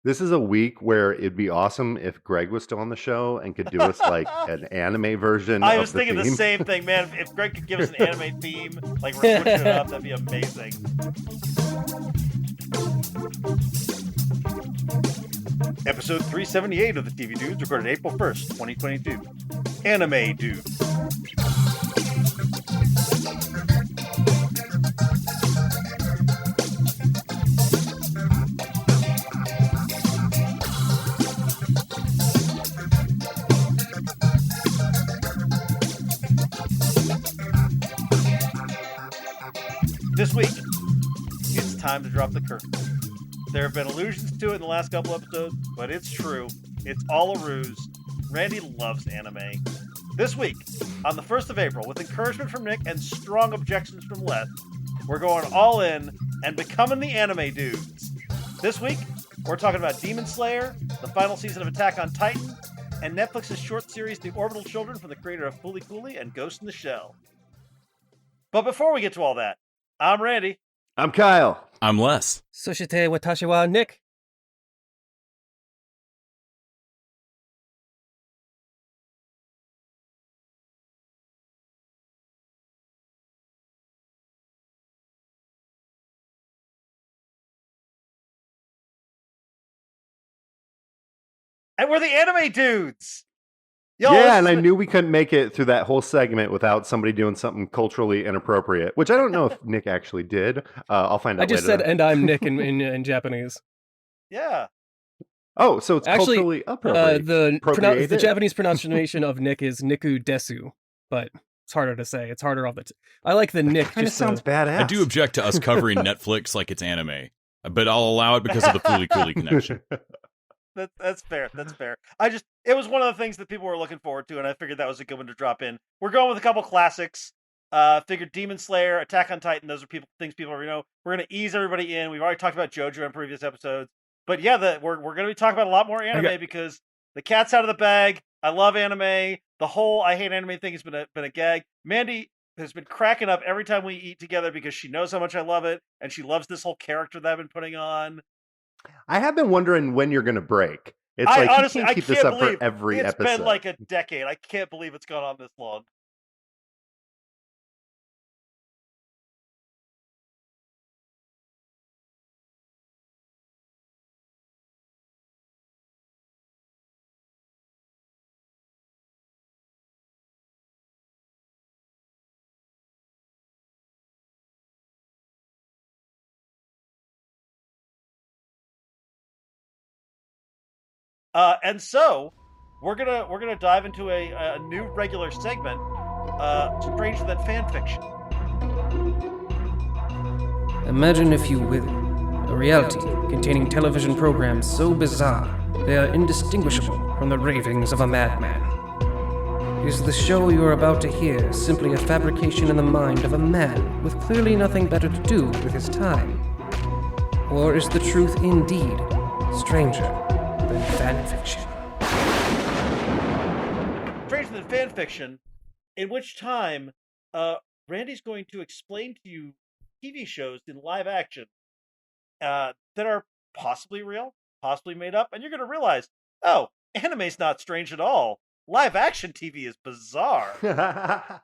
This is a week where it'd be awesome if Greg was still on the show and could do us like an anime version I of was the thinking the theme. same thing, man. If Greg could give us an anime theme, like we're switching it up, that'd be amazing. Episode 378 of the TV Dudes, recorded April 1st, 2022. Anime Dude. This week, it's time to drop the curtain. There have been allusions to it in the last couple episodes, but it's true. It's all a ruse. Randy loves anime. This week, on the 1st of April, with encouragement from Nick and strong objections from Les, we're going all in and becoming the anime dudes. This week, we're talking about Demon Slayer, the final season of Attack on Titan, and Netflix's short series The Orbital Children from the creator of FLCL and Ghost in the Shell. But before we get to all that, I'm Randy. I'm Kyle. I'm Les. Soshite watashi wa Nick. And we're the anime dudes. Yo, Yeah, and I knew we couldn't make it through that whole segment without somebody doing something culturally inappropriate, which I don't know if Nick actually did. I'll find out I just later. said, and I'm Nick in Japanese. Yeah. Oh, so it's Actually, culturally appropriate. the Japanese pronunciation of Nick is Niku Desu, but it's harder to say. It's harder off the. I like the Nick. Kind of Just sounds badass. I do object to us covering Netflix like it's anime, but I'll allow it because of the FLCL connection. That's fair. That's fair. It was one of the things that people were looking forward to, and I figured that was a good one to drop in. We're going with a couple classics. Figured Demon Slayer, Attack on Titan, those are things people already know. We're going to ease everybody in. We've already talked about JoJo in previous episodes. But yeah, we're going to be talking about a lot more anime because the cat's out of the bag. I love anime. The whole I hate anime thing has been a gag. Mandy has been cracking up every time we eat together because she knows how much I love it, and she loves this whole character that I've been putting on. I have been wondering when you're going to break. It's Honestly, you can't keep this up for every episode. It's been like a decade. I can't believe it's gone on this long. And so we're gonna dive into a new regular segment, Stranger Than Fanfiction. Imagine, if you will, a reality containing television programs so bizarre they are indistinguishable from the ravings of a madman. Is the show you are about to hear simply a fabrication in the mind of a man with clearly nothing better to do with his time? Or is the truth indeed stranger than fanfiction? Stranger Than Fanfiction, in which time Randy's going to explain to you TV shows in live action that are possibly real, possibly made up, and you're going to realize, oh, anime's not strange at all. Live action TV is bizarre.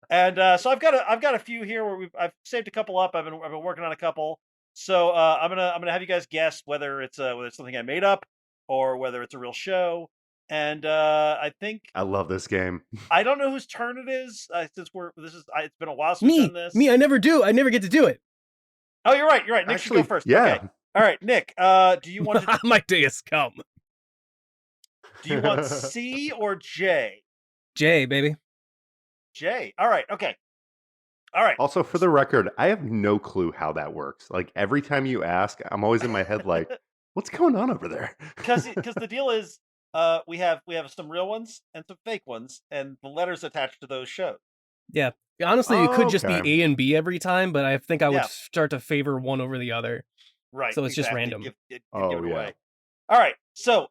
And so I've got a few here where I've saved a couple up. I've been working on a couple. So I'm gonna have you guys guess whether it's something I made up or whether it's a real show. And I think I love this game. I don't know whose turn it is since it's been a while since we've done this. Me, I never get to do it. Oh, you're right. Nick should go first. Yeah. Okay. All right, Nick. Do you want to? My day has come. Do you want C or J? J, baby. J. All right. Okay. All right. Also, for the record, I have no clue how that works. Like every time you ask, I'm always in my head like, what's going on over there? Because the deal is, we have some real ones and some fake ones, and the letters attached to those shows. Yeah. Honestly, it could just be okay. A and B every time, but I think I would start to favor one over the other. Right. So it's just random. Give it away. All right. So,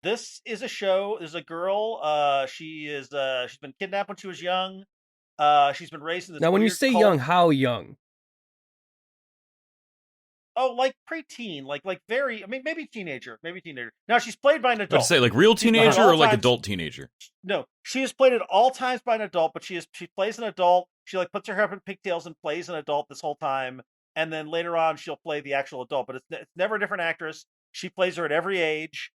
this is a show. There's a girl. She's been kidnapped when she was young. She's been raised in this. Now, when you say young, how young? like preteen, like very. I mean, maybe teenager. Now she's played by an adult. Let's say like real She's played teenager all or like times- adult teenager. No, she is played at all times by an adult, but she plays an adult. She like puts her hair up in pigtails and plays an adult this whole time, and then later on she'll play the actual adult. But it's never a different actress. She plays her at every age.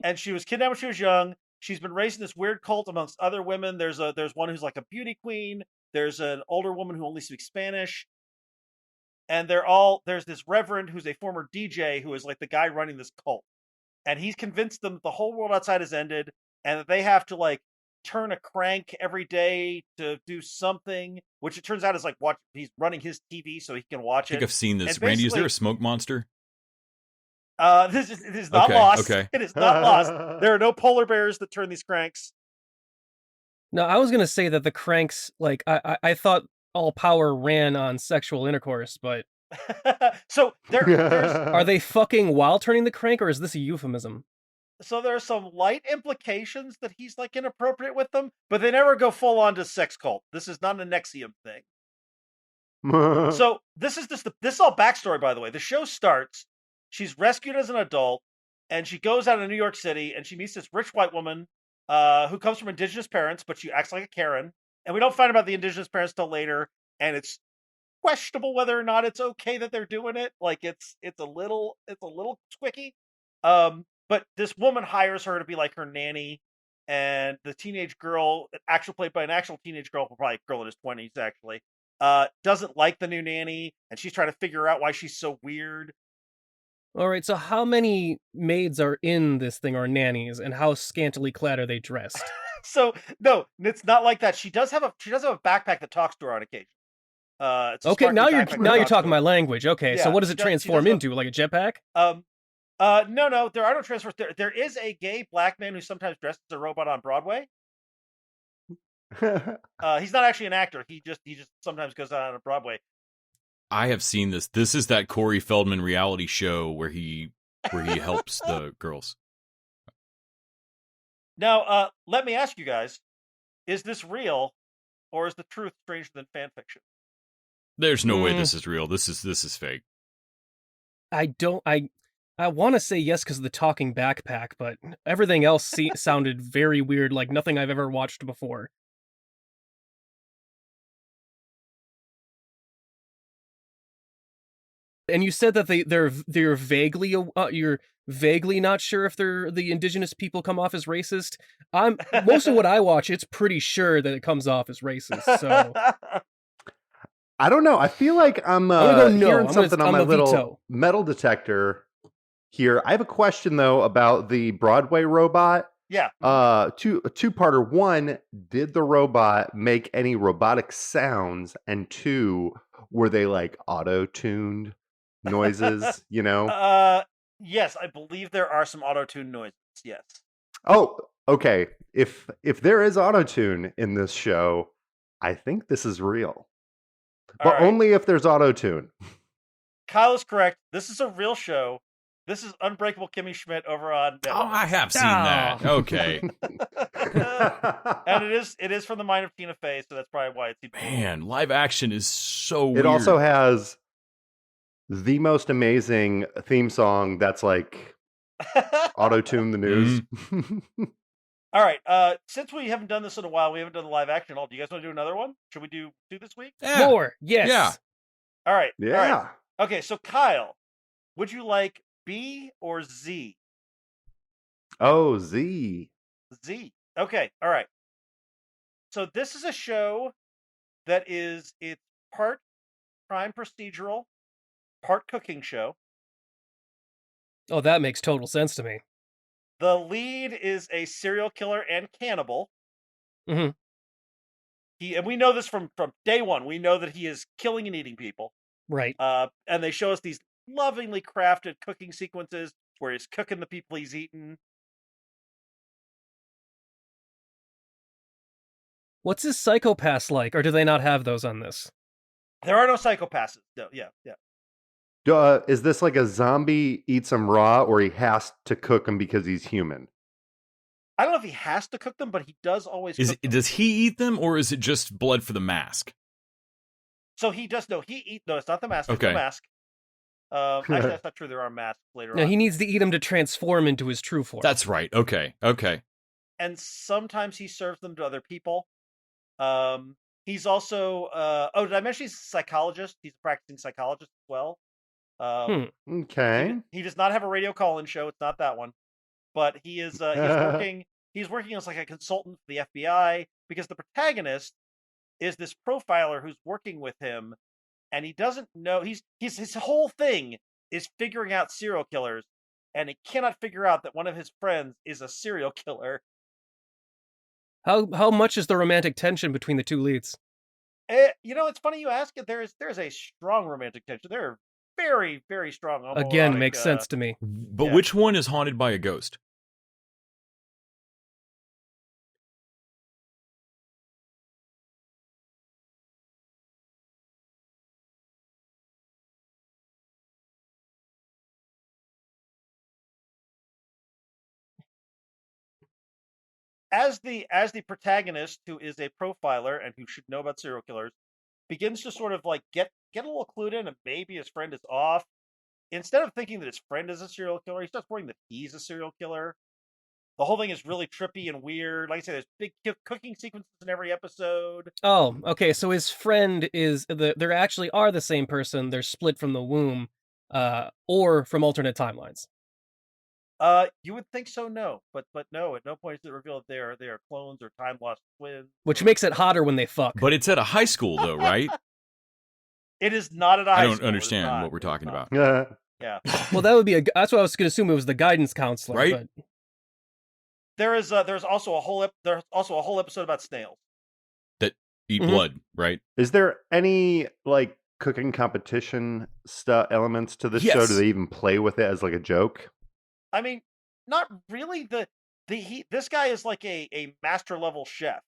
And she was kidnapped when she was young. She's been raised in this weird cult amongst other women. There's one who's like a beauty queen. There's an older woman who only speaks Spanish. And there's this reverend who's a former DJ who is like the guy running this cult. And he's convinced them that the whole world outside has ended and that they have to like turn a crank every day to do something, which it turns out is like he's running his TV so he can watch I think it. I've seen this. And Randy, is there basically- a smoke monster? This is not lost. Okay. It is not lost. There are no polar bears that turn these cranks. No, I was gonna say that the cranks, like, I thought all power ran on sexual intercourse, but So there's are they fucking while turning the crank, or is this a euphemism? so there are some light implications that he's like inappropriate with them, but they never go full on to sex cult. This is not an Nexium thing. So this is all backstory, by the way. The show starts. She's rescued as an adult, and she goes out of New York City, and she meets this rich white woman who comes from indigenous parents, but she acts like a Karen. And we don't find about the indigenous parents till later, and it's questionable whether or not it's okay that they're doing it. Like it's a little squicky. But this woman hires her to be like her nanny, and the teenage girl, actually played by an actual teenage girl, probably a girl in his 20s actually, doesn't like the new nanny, and she's trying to figure out why she's so weird. All right, so how many maids are in this thing, or nannies, and how scantily clad are they dressed? So no, it's not like that. She does have a backpack that talks to her on occasion. It's a Okay, sparkly now backpack that you're talks to talking her. my language. Okay, so Yeah, what does she it does- she transform does into? Like a jetpack? No, there are no transfers. There is a gay black man who sometimes dresses as a robot on Broadway. He's not actually an actor. He just sometimes goes out on Broadway. I have seen this. This is that Corey Feldman reality show where he helps the girls. Now, let me ask you guys: is this real, or is the truth stranger than fan fiction? There's no way this is real. This is fake. I want to say yes because of the talking backpack, but everything else sounded very weird, like nothing I've ever watched before. And you said that they're vaguely you're vaguely not sure if the indigenous people come off as racist. Most of what I watch, it's pretty sure that it comes off as racist. So I don't know. I feel like I'm gonna go no. hearing I'm something on my gonna little veto. metal detector here. I have a question though about the Broadway robot. Yeah. A two-parter. One, did the robot make any robotic sounds? And two, were they like auto-tuned noises? You know? Yes, I believe there are some auto-tune noises. Yes. Oh, okay. If there is auto-tune in this show, I think this is real. All But right. only if there's auto-tune. Kyle is correct. This is a real show. This is Unbreakable Kimmy Schmidt over on Netflix. Oh, I have seen that. Okay. And it is from the mind of Tina Fey, so that's probably why it's Man, live action is so weird. It also has the most amazing theme song that's like auto-tune the news. All right. Since we haven't done this in a while, we haven't done the live action at all. Do you guys want to do another one? Should we do two this week? Yeah. more, yes. Yeah. All right. Yeah. All right. Okay, so Kyle, would you like B or Z? Oh, Z. Z. Okay. All right. So this is a show that it's part crime procedural, part cooking show. Oh, that makes total sense to me. The lead is a serial killer and cannibal. Mhm. And we know this from day one. We know that he is killing and eating people. Right. And they show us these lovingly crafted cooking sequences where he's cooking the people he's eaten. What's his psychopaths like, or do they not have those on this? There are no psychopaths. No, yeah. Is this like a zombie eats them raw, or he has to cook them because he's human? I don't know if he has to cook them, but he does always cook them. Does he eat them, or is it just blood for the mask? So he does. No, it's not the mask. It's Okay. the mask. Actually, that's not true. There are masks later No, on. he needs to eat him to transform into his true form. That's right. Okay. And sometimes he serves them to other people. He's also did I mention he's a psychologist? He's a practicing psychologist as well. Okay. He does not have a radio call-in show. It's not that one, but he is he's working. He's working as like a consultant for the FBI because the protagonist is this profiler who's working with him, and he doesn't know his whole thing is figuring out serial killers, and he cannot figure out that one of his friends is a serial killer. How much is the romantic tension between the two leads? It's funny you ask it. There's a strong romantic tension. There are very, very strong. Again, makes sense to me. But which one is haunted by a ghost? As the protagonist, who is a profiler and who should know about serial killers, begins to sort of like get a little clued in, and maybe his friend is off. Instead of thinking that his friend is a serial killer, he starts worrying that he's a serial killer. The whole thing is really trippy and weird. Like I said, there's big cooking sequences in every episode. Oh, okay. So his friend is there actually are the same person. They're split from the womb, or from alternate timelines. You would think so, no, but no. At no point is it revealed they are clones or time lost twins. Which makes it hotter when they fuck. But it's at a high school, though, right? It is not at a high school. I don't understand what we're talking about. Yeah. Well, that would be that's what I was going to assume. It was the guidance counselor, right? But... There's also a whole episode about snails that eat blood, right? Is there any like cooking competition elements to this show? Yes. Do they even play with it as like a joke? I mean, not really. This guy is like a master level chef.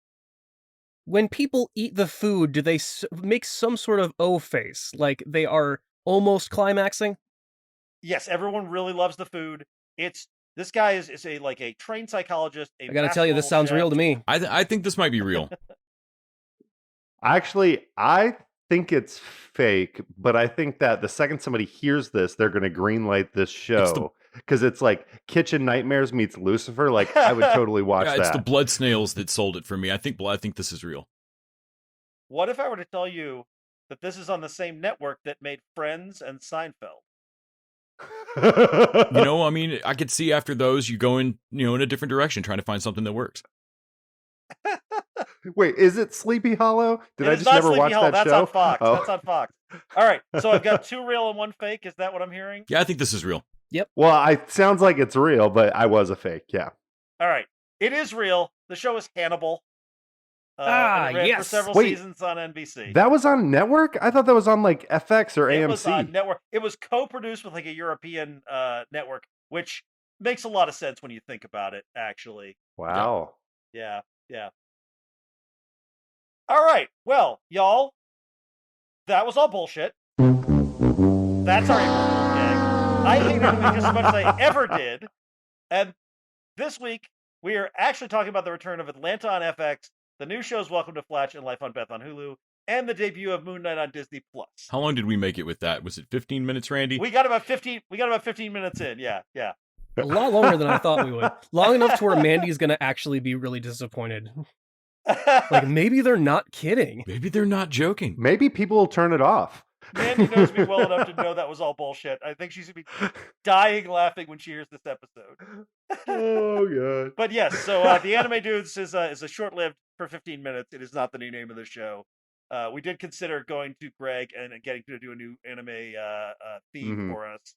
When people eat the food, do they make some sort of O face, like they are almost climaxing? Yes, everyone really loves the food. This guy is a trained psychologist. I gotta tell you, this sounds real to me. I think this might be real. Actually, I think it's fake, but I think that the second somebody hears this, they're going to greenlight this show. Because it's like Kitchen Nightmares meets Lucifer. Like, I would totally watch that. It's the blood snails that sold it for me. I think this is real. What if I were to tell you that this is on the same network that made Friends and Seinfeld? I mean, I could see after those, you go in a different direction, trying to find something that works. Wait, is it Sleepy Hollow? Did I just never watch that That's show? On Fox. Oh. That's on Fox. All right, so I've got 2 real and 1 fake. Is that what I'm hearing? Yeah, I think this is real. Yep. Well, it sounds like it's real, but I was a fake. Yeah. All right, it is real. The show is Hannibal. It ran for several seasons on NBC. That was on network? I thought that was on like FX or AMC. It was on network. It was co-produced with like a European network, which makes a lot of sense when you think about it, actually. Wow. Yeah. All right. Well, y'all, that was all bullshit. That's our April Fool's gag. I hate anime just as much as I ever did. And this week, we are actually talking about the return of Atlanta on FX, the new shows Welcome to Fletch and Life on Beth on Hulu, and the debut of Moon Knight on Disney+. How long did we make it with that? Was it 15 minutes, Randy? We got about 15 minutes in. Yeah. A lot longer than I thought we would. Long enough to where Mandy's going to actually be really disappointed. Like, maybe they're not kidding. Maybe they're not joking. Maybe people will turn it off. Mandy knows me well enough to know that was all bullshit. I think she's going to be dying laughing when she hears this episode. Oh, God. But yes, so The Anime Dudes is a short-lived for 15 minutes. It is not the new name of the show. We did consider going to Greg and getting to do a new anime theme for us.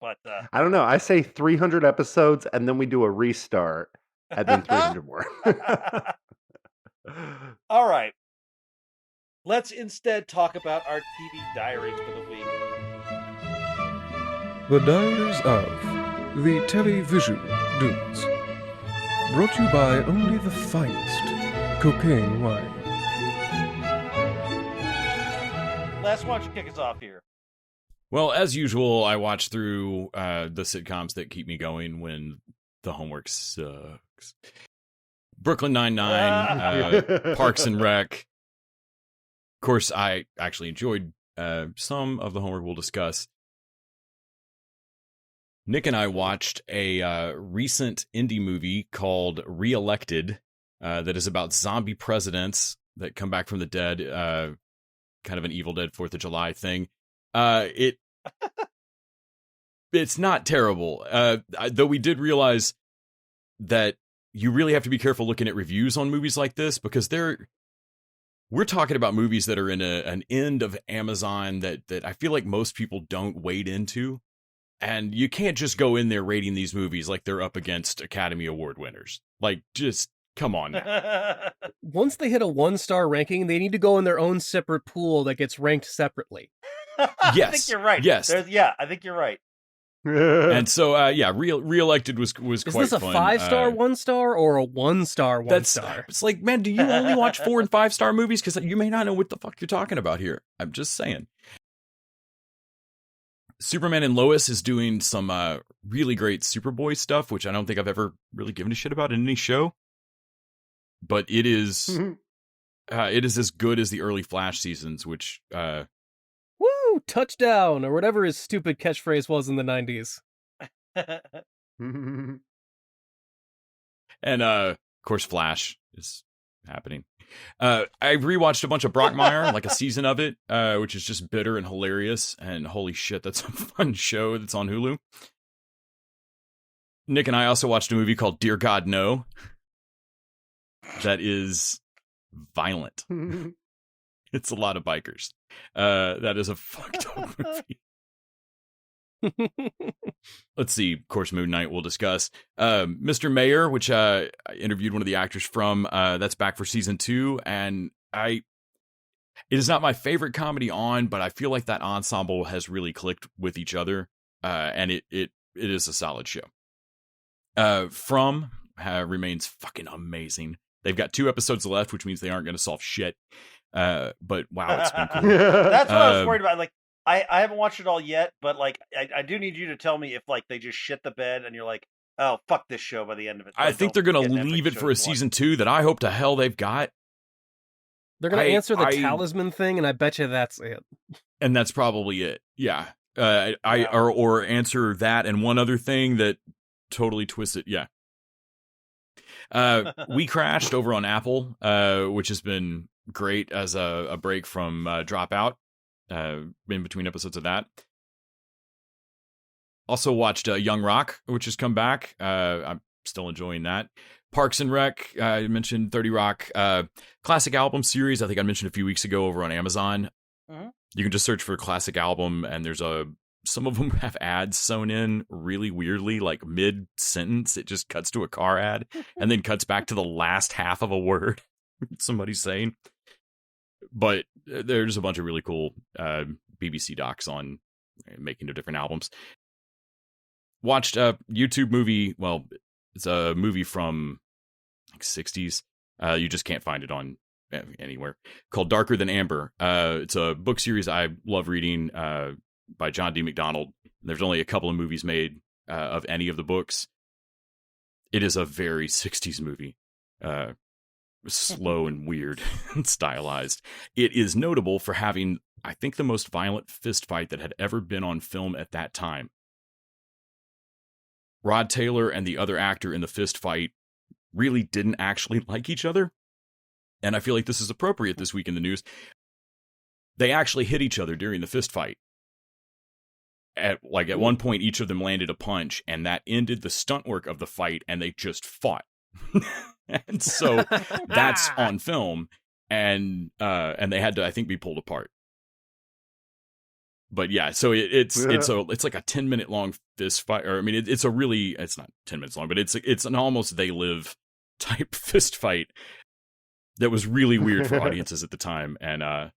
But I don't know. I say 300 episodes, and then we do a restart, and then 300 more. All right. Let's instead talk about our TV diaries for the week. The Diaries of the Television Dudes. Brought to you by only the finest cocaine wine. Les, why don't you kick us off here? Well, as usual, I watch through the sitcoms that keep me going when the homework sucks. Brooklyn Nine-Nine, Parks and Rec. Of course, I actually enjoyed some of the homework we'll discuss. Nick and I watched a recent indie movie called Reelected that is about zombie presidents that come back from the dead, kind of an Evil Dead 4th of July thing. It's not terrible, though we did realize that you really have to be careful looking at reviews on movies like this, because we're talking about movies that are in an end of Amazon that I feel like most people don't wade into. And you can't just go in there rating these movies like they're up against Academy Award winners. Like, just come on now. Once they hit a 1-star ranking, they need to go in their own separate pool that gets ranked separately. Yes. I think you're right. Yes. I think you're right. And so, Reelected was quite fun. Is this a 5-star 1-star or a 1-star 1-star? It's like, man, do you only watch 4 and 5-star movies? Because you may not know what the fuck you're talking about here. I'm just saying. Superman and Lois is doing some really great Superboy stuff, which I don't think I've ever really given a shit about in any show. But it is as good as the early Flash seasons, which Woo! Touchdown! Or whatever his stupid catchphrase was in the 90s. And of course Flash is happening. I rewatched a bunch of Brockmire, like a season of it, which is just bitter and hilarious, and holy shit, that's a fun show that's on Hulu. Nick and I also watched a movie called Dear God No, that is violent. It's a lot of bikers. That is a fucked up movie. Let's see. Of course, Moon Knight we'll discuss. Mr. Mayor, which I interviewed one of the actors from, that's back for season 2, and it is not my favorite comedy on, but I feel like that ensemble has really clicked with each other, and it is a solid show. From remains fucking amazing. They've got 2 episodes left, which means they aren't going to solve shit. But wow, it's been cool. That's what I was worried about. Like, I haven't watched it all yet, but like I do need you to tell me if like they just shit the bed and you're like, oh fuck this show by the end of it. I think they're gonna leave it for a season 2 that I hope to hell they've got. They're gonna answer the talisman thing, and I bet you that's it. And that's probably it. Yeah. Or answer that and one other thing that totally twists it. Yeah. We crashed over on Apple, which has been great as a break from Dropout. In between episodes of that. Also watched Young Rock, which has come back. I'm still enjoying that. Parks and Rec, I mentioned 30 Rock. Classic album series, I think I mentioned a few weeks ago over on Amazon. Mm-hmm. You can just search for classic album, and there's some of them have ads sewn in really weirdly, like mid-sentence. It just cuts to a car ad, and then cuts back to the last half of a word somebody's saying. But there's a bunch of really cool BBC docs on making of different albums. Watched a YouTube movie. Well, it's a movie from like 60s. You just can't find it on anywhere. Called Darker Than Amber. It's a book series I love reading by John D. MacDonald. There's only a couple of movies made of any of the books. It is a very 60s movie. Slow and weird and stylized. It is notable for having, I think, the most violent fist fight that had ever been on film at that time. Rod Taylor and the other actor in the fist fight really didn't actually like each other. And I feel like this is appropriate this week in the news. They actually hit each other during the fist fight. At one point, each of them landed a punch, and that ended the stunt work of the fight, and they just fought. And so that's on film, and they had to, I think, be pulled apart. But yeah, so it's like a 10-minute long fist fight, or I mean, it's not 10 minutes long, but it's an almost They Live type fist fight that was really weird for audiences at the time, and I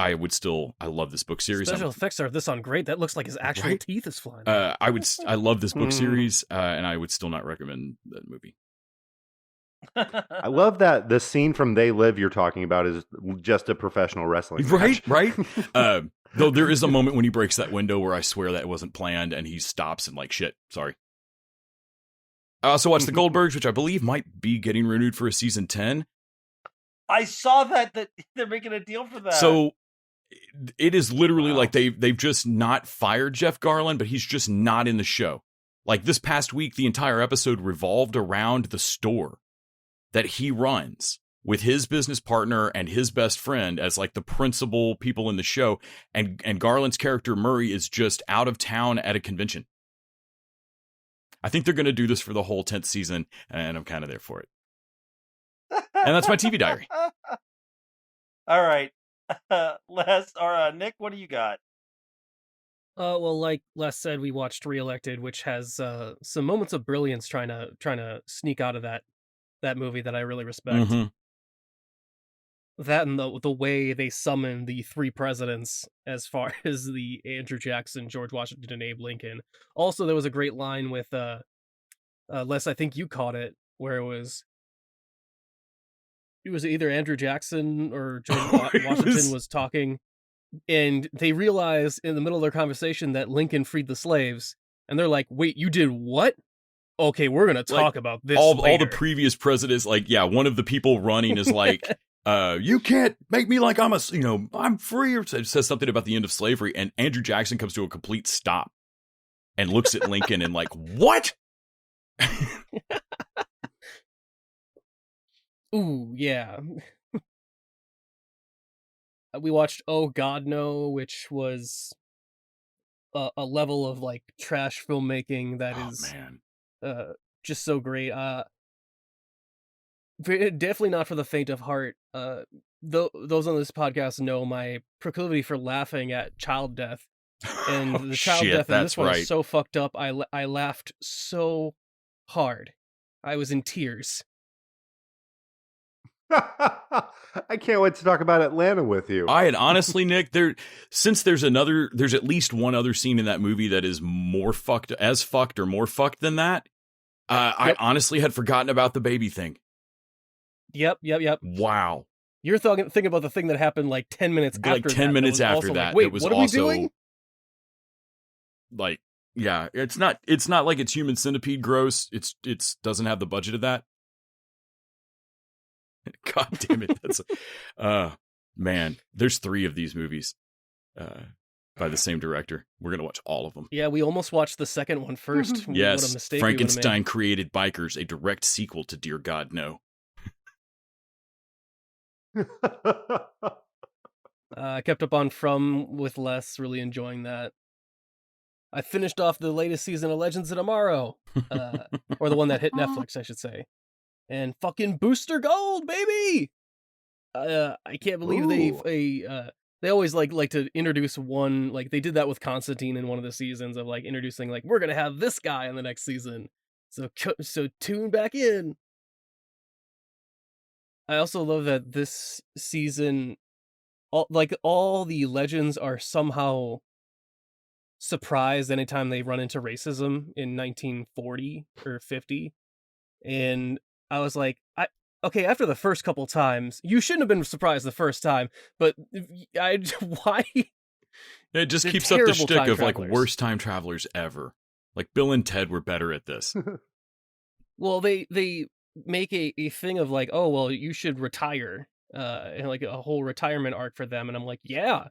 love this book series. Special effects are this on great. That looks like his actual teeth is flying. I love this book series, and I would still not recommend that movie. I love that the scene from They Live you're talking about is just a professional wrestling match. Right. Though there is a moment when he breaks that window where I swear that it wasn't planned, and he stops and like, shit, sorry. I also watched The Goldbergs, which I believe might be getting renewed for a season 10. I saw that they're making a deal for that. So it is literally like they've just not fired Jeff Garlin, but he's just not in the show. Like this past week, the entire episode revolved around the store that he runs with his business partner and his best friend as like the principal people in the show. And Garland's character Murray is just out of town at a convention. I think they're going to do this for the whole 10th season, and I'm kind of there for it. And that's my TV diary. All right. Les, or Nick, what do you got? Well, like Les said, we watched Reelected, which has some moments of brilliance trying to sneak out of that movie that I really respect. Mm-hmm. That and the way they summon the three presidents, as far as the Andrew Jackson, George Washington, and Abe Lincoln. Also, there was a great line with Les, I think you caught it, where it was either Andrew Jackson or George Washington was talking, and they realize in the middle of their conversation that Lincoln freed the slaves, and they're like, "Wait, you did what? Okay, we're gonna talk about this all later." the previous presidents, like, yeah, one of the people running is like, you can't make me like I'm free, or says something about the end of slavery, and Andrew Jackson comes to a complete stop and looks at Lincoln and like, what? Ooh, yeah. We watched Oh God No, which was a level of like trash filmmaking that is Man. just so great. Definitely not for the faint of heart. Those on this podcast know my proclivity for laughing at child death, and the child death in this one is so fucked up. I laughed so hard, I was in tears. I can't wait to talk about Atlanta with you. I had honestly, Nick, since there's at least one other scene in that movie that is more fucked or more fucked than that. Yep. I honestly had forgotten about the baby thing. Yep. Wow. You're thinking about the thing that happened like 10 minutes after that. Like 10 minutes after that. Wait, it was what are we doing? Like, yeah, it's not like it's Human Centipede gross. It's doesn't have the budget of that. God damn it. That's man, there's 3 of these movies by the same director. We're going to watch all of them. Yeah, we almost watched the second one first. Yes. What a mistake Frankenstein Created Bikers, a direct sequel to Dear God No. I kept up on From with Les, really enjoying that. I finished off the latest season of Legends of Tomorrow, or the one that hit Netflix, I should say. And fucking Booster Gold, baby! I can't believe they always like to introduce one, like they did that with Constantine in one of the seasons of like introducing like, we're gonna have this guy in the next season, so tune back in. I also love that this season, all the legends are somehow surprised anytime they run into racism in 1940 or 50, and I was like, okay, after the first couple times, you shouldn't have been surprised the first time, but why? It just keeps up the shtick of like worst time travelers ever. Like Bill and Ted were better at this. Well, they make a thing of like, oh, well, you should retire, and like a whole retirement arc for them, and I'm like, yeah,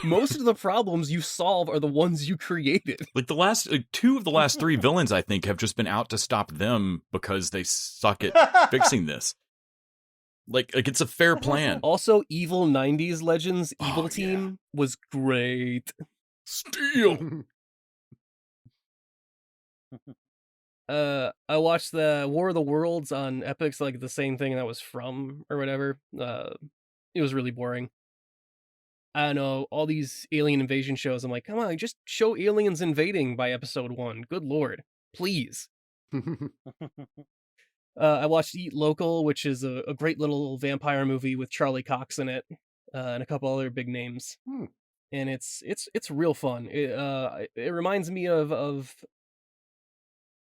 most of the problems you solve are the ones you created. Like the last 2 of the last 3 villains, I think, have just been out to stop them because they suck at fixing this. Like it's a fair plan. Also, evil 90s Legends evil team was great. Steel. I watched the War of the Worlds on Epix, like the same thing that was From or whatever. It was really boring. I don't know, all these alien invasion shows, I'm like, come on, just show aliens invading by episode 1. Good lord, please. I watched Eat Local, which is a great little vampire movie with Charlie Cox in it, and a couple other big names. And it's real fun. It reminds me of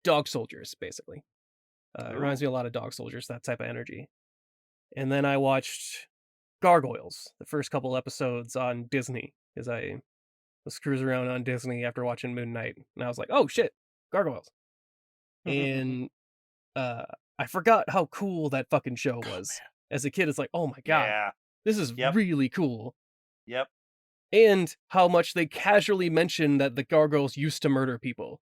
Dog Soldiers, basically. It reminds me a lot of Dog Soldiers, that type of energy. And then I watched Gargoyles, the first couple episodes on Disney, because I was cruising around on Disney after watching Moon Knight, and I was like, oh shit, Gargoyles. And I forgot how cool that fucking show was. As a kid, it's like, oh my god, this is really cool. Yep. And how much they casually mention that the gargoyles used to murder people.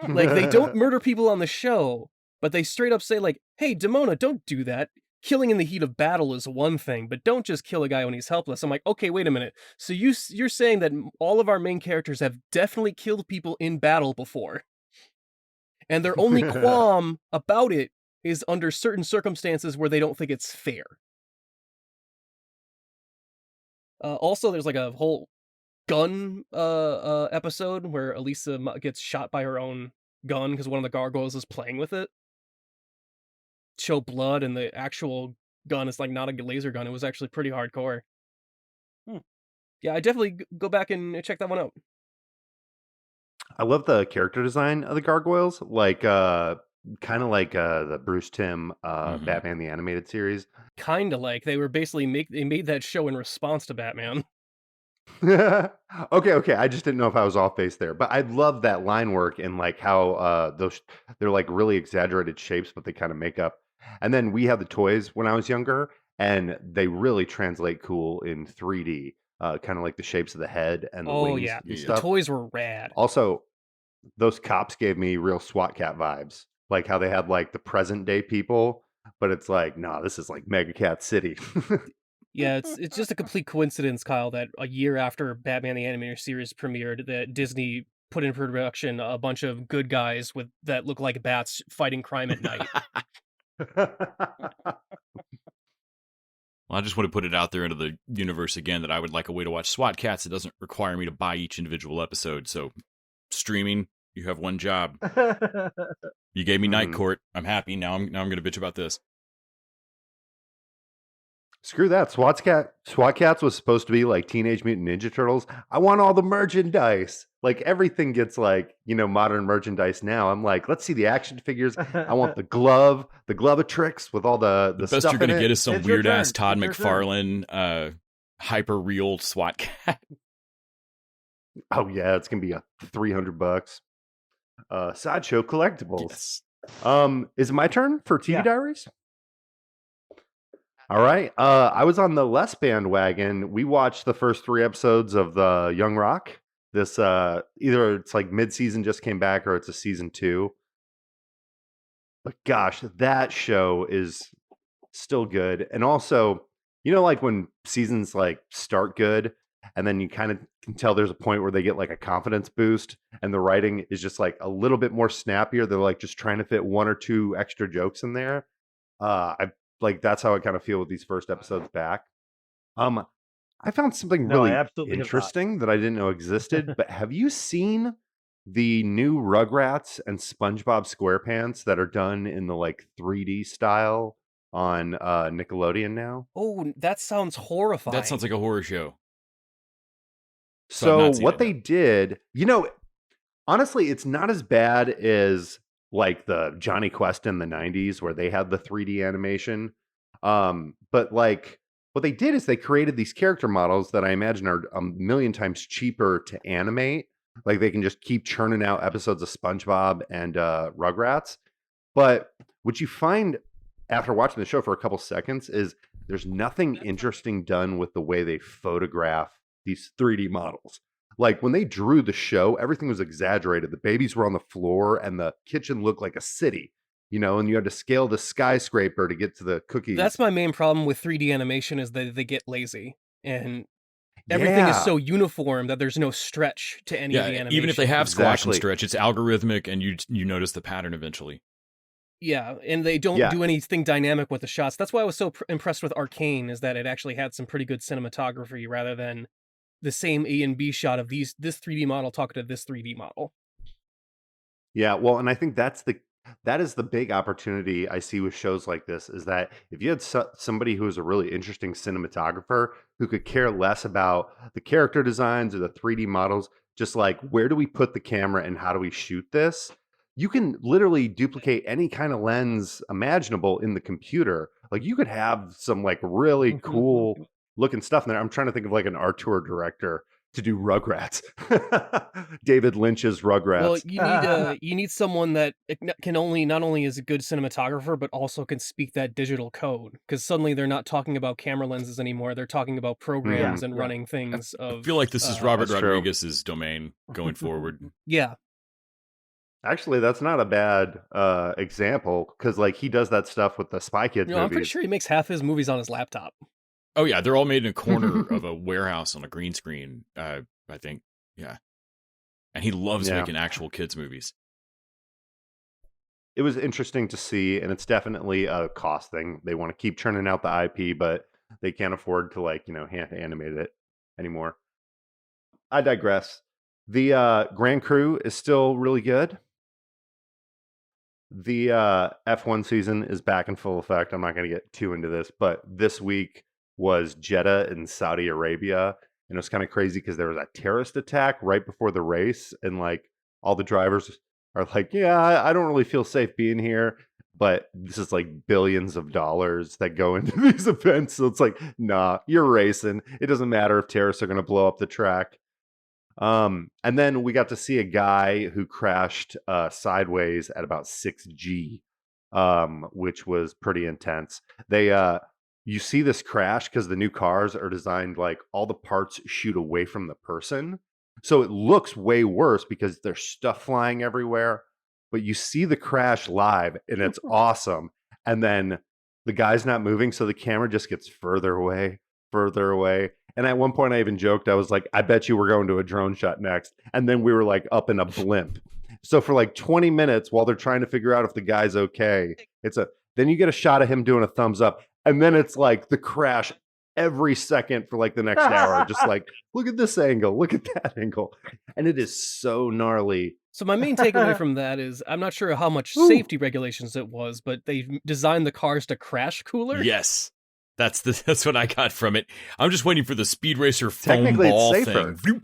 Like, they don't murder people on the show, but they straight up say, like, hey, Demona, don't do that. Killing in the heat of battle is one thing, but don't just kill a guy when he's helpless. I'm like, okay, wait a minute. So you're saying that all of our main characters have definitely killed people in battle before, and their only qualm about it is under certain circumstances where they don't think it's fair. Also, there's like a whole gun episode where Elisa gets shot by her own gun because one of the gargoyles is playing with it. Show blood, and the actual gun is like not a laser gun. It was actually pretty hardcore. Yeah, I definitely go back and check that one out. I love the character design of the gargoyles, like kind of like the Bruce Timm Batman the Animated Series. Kind of like they were basically they made that show in response to Batman. Okay. I just didn't know if I was off base there, but I love that line work and like how they're like really exaggerated shapes, but they kind of make up. And then we had the toys when I was younger, and they really translate cool in 3D, kind of like the shapes of the head and the wings and The stuff. toys were rad. Also, those cops gave me real SWAT cat vibes, like how they had like the present day people, but it's like, nah, this is like Mega Cat City. Yeah, it's just a complete coincidence, Kyle, that a year after Batman the Animated Series premiered, that Disney put in production a bunch of good guys that look like bats fighting crime at night. Well, I just want to put it out there into the universe again that I would like a way to watch SWAT Cats that doesn't require me to buy each individual episode. So, streaming, you have one job. You gave me Night Court. I'm happy. Now I'm going to bitch about this. Screw that. SWAT Cats was supposed to be like Teenage Mutant Ninja Turtles. I want all the merchandise. Like everything gets like, modern merchandise now. I'm like, let's see the action figures. I want the glove of tricks with all the best stuff you're going in to it. get is some It's your weird ass turn. Todd It's your turn. McFarlane hyper real SWAT Cat. Oh yeah, it's gonna be a $300. Sideshow collectibles. Yes. Is it my turn for TV Yeah. Diaries? All right. I was on the less bandwagon. We watched the first 3 episodes of the Young Rock. This either it's like mid-season just came back or it's a season 2. But gosh, that show is still good. And also, like when seasons like start good and then you kind of can tell there's a point where they get like a confidence boost and the writing is just like a little bit more snappier. They're like just trying to fit 1 or 2 extra jokes in there. That's how I kind of feel with these first episodes back. I found something No, I really absolutely have not. interesting that I didn't know existed. But have you seen the new Rugrats and SpongeBob SquarePants that are done in the like 3D style on Nickelodeon now? Oh, that sounds horrifying. That sounds like a horror show. I've So not seen what it, they no. did, honestly, it's not as bad as like the Johnny Quest in the 90s where they had the 3D animation. But like what they did is they created these character models that I imagine are a million times cheaper to animate. Like they can just keep churning out episodes of SpongeBob and Rugrats. But what you find after watching the show for a couple seconds is there's nothing interesting done with the way they photograph these 3D models. Like when they drew the show, everything was exaggerated. The babies were on the floor and the kitchen looked like a city, and you had to scale the skyscraper to get to the cookies. That's my main problem with 3D animation is that they get lazy and everything is so uniform that there's no stretch to any of the animation. Even if they have squash and Exactly. stretch, it's algorithmic, and you notice the pattern eventually. Yeah, and they don't do anything dynamic with the shots. That's why I was so impressed with Arcane, is that it actually had some pretty good cinematography rather than the same A and B shot of this 3D model talking to this 3D model. Yeah, well, and I think that is the big opportunity I see with shows like this, is that if you had somebody who is a really interesting cinematographer who could care less about the character designs or the 3D models, just like where do we put the camera and how do we shoot this? You can literally duplicate any kind of lens imaginable in the computer. Like you could have some like really cool looking stuff in there. I'm trying to think of like an Artur director to do Rugrats. David Lynch's Rugrats. Well, you need someone that can not only is a good cinematographer, but also can speak that digital code. Because suddenly they're not talking about camera lenses anymore; they're talking about programs and running things. I feel like this is Robert That's true. Rodriguez's domain going forward. Yeah, Actually, that's not a bad example because like he does that stuff with the Spy Kids I'm pretty movies. sure he makes half his movies on his laptop. Oh yeah, they're all made in a corner of a warehouse on a green screen. I think, yeah. And he loves making actual kids movies. It was interesting to see, and it's definitely a cost thing. They want to keep churning out the IP, but they can't afford to hand animate it anymore. I digress. The Grand Crew is still really good. The F1 season is back in full effect. I'm not going to get too into this, but this week was Jeddah in Saudi Arabia, and it was kind of crazy because there was a terrorist attack right before the race, and like all the drivers are like, "Yeah, I don't really feel safe being here." But this is like billions of dollars that go into these events, so it's like, nah, you're racing. It doesn't matter if terrorists are going to blow up the track. And then we got to see a guy who crashed sideways at about 6G, which was pretty intense. You see this crash because the new cars are designed like all the parts shoot away from the person. So it looks way worse because there's stuff flying everywhere. But you see the crash live and it's awesome. And then the guy's not moving, so the camera just gets further away, further away. And at one point I even joked, I was like, I bet you we're going to a drone shot next. And then we were like up in a blimp. So for like 20 minutes while they're trying to figure out if the guy's okay, then you get a shot of him doing a thumbs up. And then it's like the crash every second for like the next hour. Just like, look at this angle, look at that angle. And it is so gnarly. So my main takeaway from that is I'm not sure how much safety regulations it was, but they designed the cars to crash cooler. Yes. That's what I got from it. I'm just waiting for the Speed Racer foam Technically, ball it's safer. thing.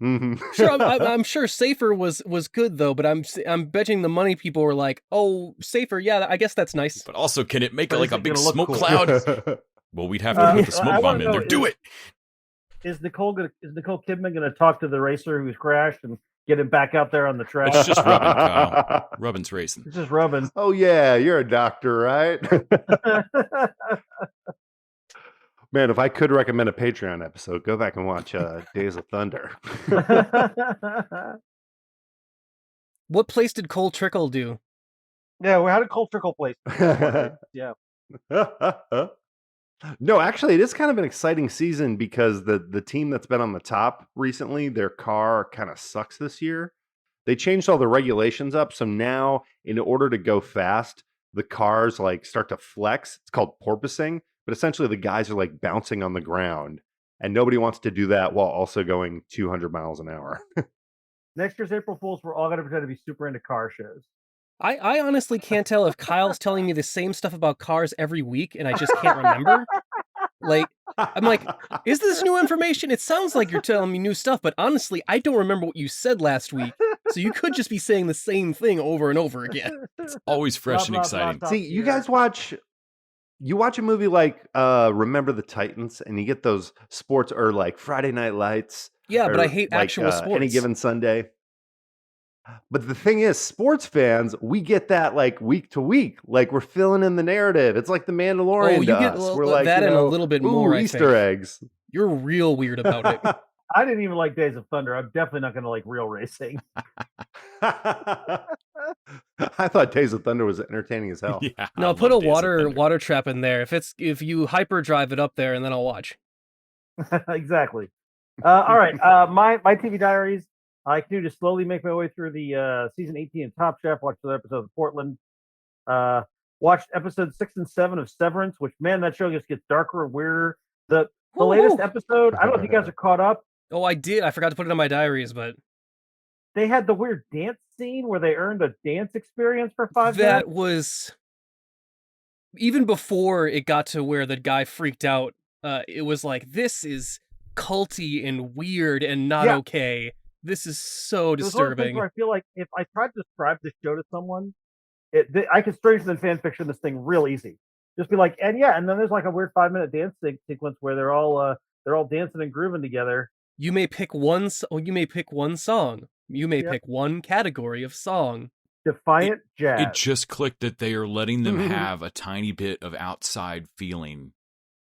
Mm-hmm. Sure, I'm sure safer was good though, but I'm betting the money people were like, oh, safer, yeah, I guess that's nice. But also, can it make But like is a it big gonna look smoke cool? cloud? Well, we'd have to put the I smoke bomb wanna in there. know, Do it. Is Nicole Kidman going to talk to the racer who's crashed and get him back out there on the track? It's just rubbing, Kyle. Rubbin's racing. It's just rubbing. Oh yeah, you're a doctor, right? Man, if I could recommend a Patreon episode, go back and watch Days of Thunder. What place did Cole Trickle do? Yeah, well, how did Cole Trickle place? Yeah. No, actually, it is kind of an exciting season because the team that's been on the top recently, their car kind of sucks this year. They changed all the regulations up, so now in order to go fast, the cars like start to flex. It's called porpoising, but essentially the guys are like bouncing on the ground, and nobody wants to do that while also going 200 miles an hour. Next year's April Fools, we're all going to pretend to be super into car shows. I honestly can't tell if Kyle's telling me the same stuff about cars every week and I just can't remember. Like, I'm like, is this new information? It sounds like you're telling me new stuff, but honestly, I don't remember what you said last week. So you could just be saying the same thing over and over again. It's always fresh and exciting. See, you guys watch a movie like Remember the Titans, and you get those sports or like Friday Night Lights. Yeah, but I or, hate like, actual sports. Any Given Sunday. But the thing is, sports fans, we get that like week to week. Like we're filling in the narrative. It's like the Mandalorian. Oh, you to get us. We're like, that and a little bit more. Easter eggs. You're real weird about it. I didn't even like Days of Thunder. I'm definitely not going to like real racing. I thought Days of Thunder was entertaining as hell. Yeah, No, I put a love Days of Thunder. water trap in there. If you hyperdrive it up there, and then I'll watch. Exactly. All right. My TV Diaries. I continue to slowly make my way through the season 18 of Top Chef. Watched the episode of Portland. Watched episodes 6 and 7 of Severance, which, man, that show just gets darker and weirder. The latest episode, I don't know if you guys are caught up. Oh, I did. I forgot to put it on my diaries, but They had the weird dance scene where they earned a dance experience for 5 that minutes. was even before it got to where the guy freaked out. It was like, this is culty and weird and not okay. This is so disturbing. Where I feel like if I tried to describe this show to someone, I could strangely than fan fiction this thing real easy. Just be like, and then there's like a weird 5-minute dance sequence where they're all dancing and grooving together. You may pick one song. You may pick one category of song. Defiant jazz. It just clicked that they are letting them have a tiny bit of outside feeling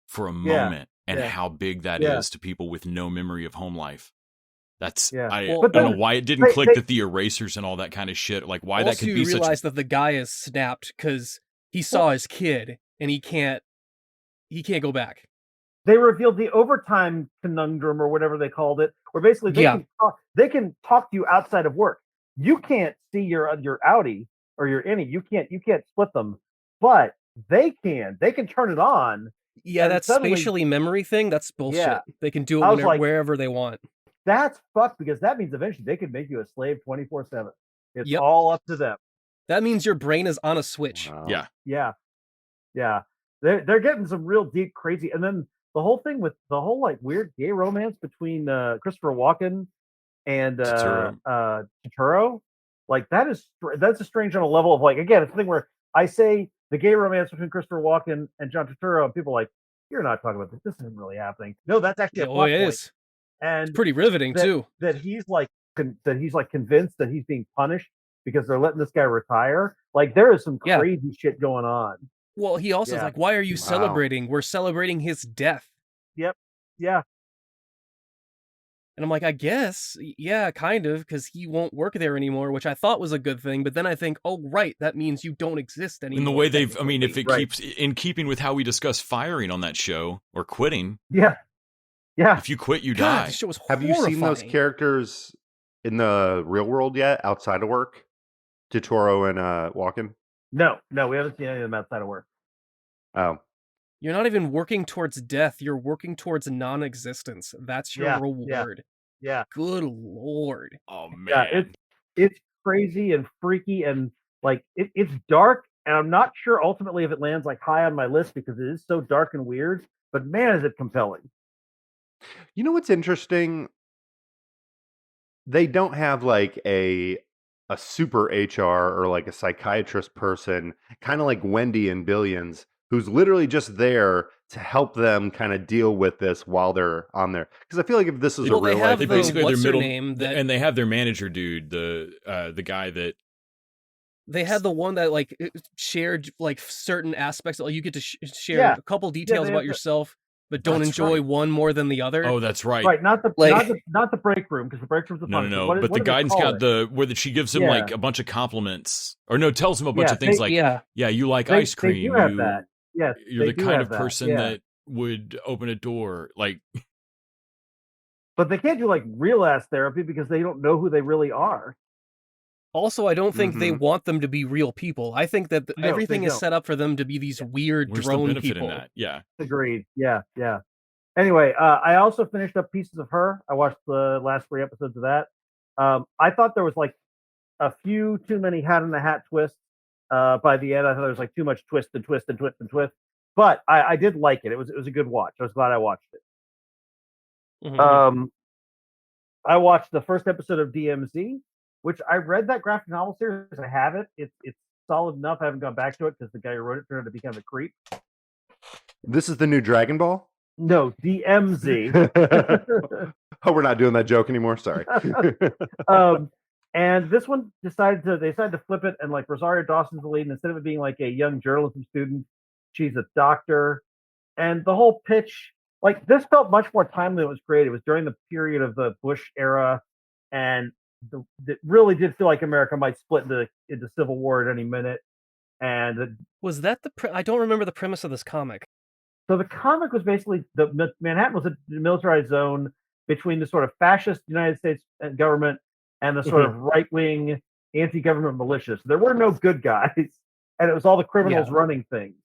for a moment, and how big that is to people with no memory of home life. That's Yeah. I Well, don't then know why it didn't they- click they- that the erasers and all that kind of shit, like why that also, could you be such. realize that the guy is snapped because he saw his kid and he can't go back. They revealed the overtime conundrum or whatever they called it, where basically they can talk to you outside of work. You can't see your outie or your innie. You can't split them, but they can. They can turn it on. Yeah, And that suddenly- spatially memory thing, that's bullshit. Yeah. They can do I it was like- wherever they want. That's fucked because that means eventually they can make you a slave 24/7. It's Yep. all up to them. That means your brain is on a switch. Wow. Yeah. Yeah. They're getting some real deep crazy, and then the whole thing with the whole like weird gay romance between Christopher Walken and Turturro, like that's a strange on a level of like, again, it's a thing where I say the gay romance between Christopher Walken and John Turturro, and people are like, you're not talking about this. This isn't really happening. No, that's actually a Oh, plot it point. is. And It's pretty riveting too. that he's like convinced that he's being punished because they're letting this guy retire. Like there is some Yeah. crazy shit going on. Well, he also is Yeah. like, why are you Wow. celebrating? We're celebrating his death. Yeah. And I'm like, I guess, yeah, kind of, because he won't work there anymore, which I thought was a good thing. But then I think, oh, right, that means you don't exist anymore. In the way I mean, if it Right. keeps in keeping with how we discuss firing on that show or quitting, Yeah. if you quit, you God, die. this show was Have you seen those horrifying. characters in the real world yet, outside of work? Totoro and Walken? No, we haven't seen any of them outside of work. Oh. You're not even working towards death. You're working towards non-existence. That's your Yeah, reward. Yeah. Good Lord. Oh Yeah, man. it's crazy and freaky and like it's dark, and I'm not sure ultimately if it lands like high on my list because it is so dark and weird, but man is it compelling. You know what's interesting? They don't have like a super HR or like a psychiatrist person, kind of like Wendy in Billions, who's literally just there to help them kind of deal with this while they're on there. Because I feel like if this is Well, a they real have life They the thing, basically what's their her middle name that- and they have their manager dude, the guy that They had the one that like shared like certain aspects. Like you get to share Yeah. a couple details they about have the- yourself, but don't That's enjoy right. one more than the other. Oh, that's right. Right, not the Like- not the break room because the break room's the No, fun. no, What no. is- But what the do they guidance call count it? where she gives him Yeah. like a bunch of compliments, or no, tells him a bunch Yeah, of things they- like, yeah. yeah, you like They- ice cream. They do have that. Yes, You're they the do kind have of that, person yeah. that would open a door. Like, But they can't do like real ass therapy because they don't know who they really are. Also, I don't think they Mhm. want them to be real people. I think that No, everything they is don't. set up for them to be these weird where's the drone benefit people. in that? Yeah. Agreed. Yeah. Anyway, I also finished up Pieces of Her. I watched the last 3 episodes of that. I thought there was like a few too many hat in the hat twists. By the end, I thought there was like too much twist and twist and twist and twist. But I did like it. It was a good watch. I was glad I watched it. Mhm. I watched the first episode of DMZ, which I read that graphic novel series. I have it. It's solid enough. I haven't gone back to it because the guy who wrote it turned out to be kind of a creep. this is the new Dragon Ball? No, DMZ. Oh, we're not doing that joke anymore. Sorry. And this one decided to flip it, and like Rosario Dawson's the lead, and instead of it being like a young journalism student, she's a doctor. And the whole pitch, like this felt much more timely than it was created. It was during the period of the Bush era, and it really did feel like America might split into civil war at any minute. And Was that I don't remember the premise of this comic. so the comic was basically Manhattan was a demilitarized zone between the sort of fascist United States government and the sort of right-wing anti-government militias. So there were no good guys, and it was all the criminals running things.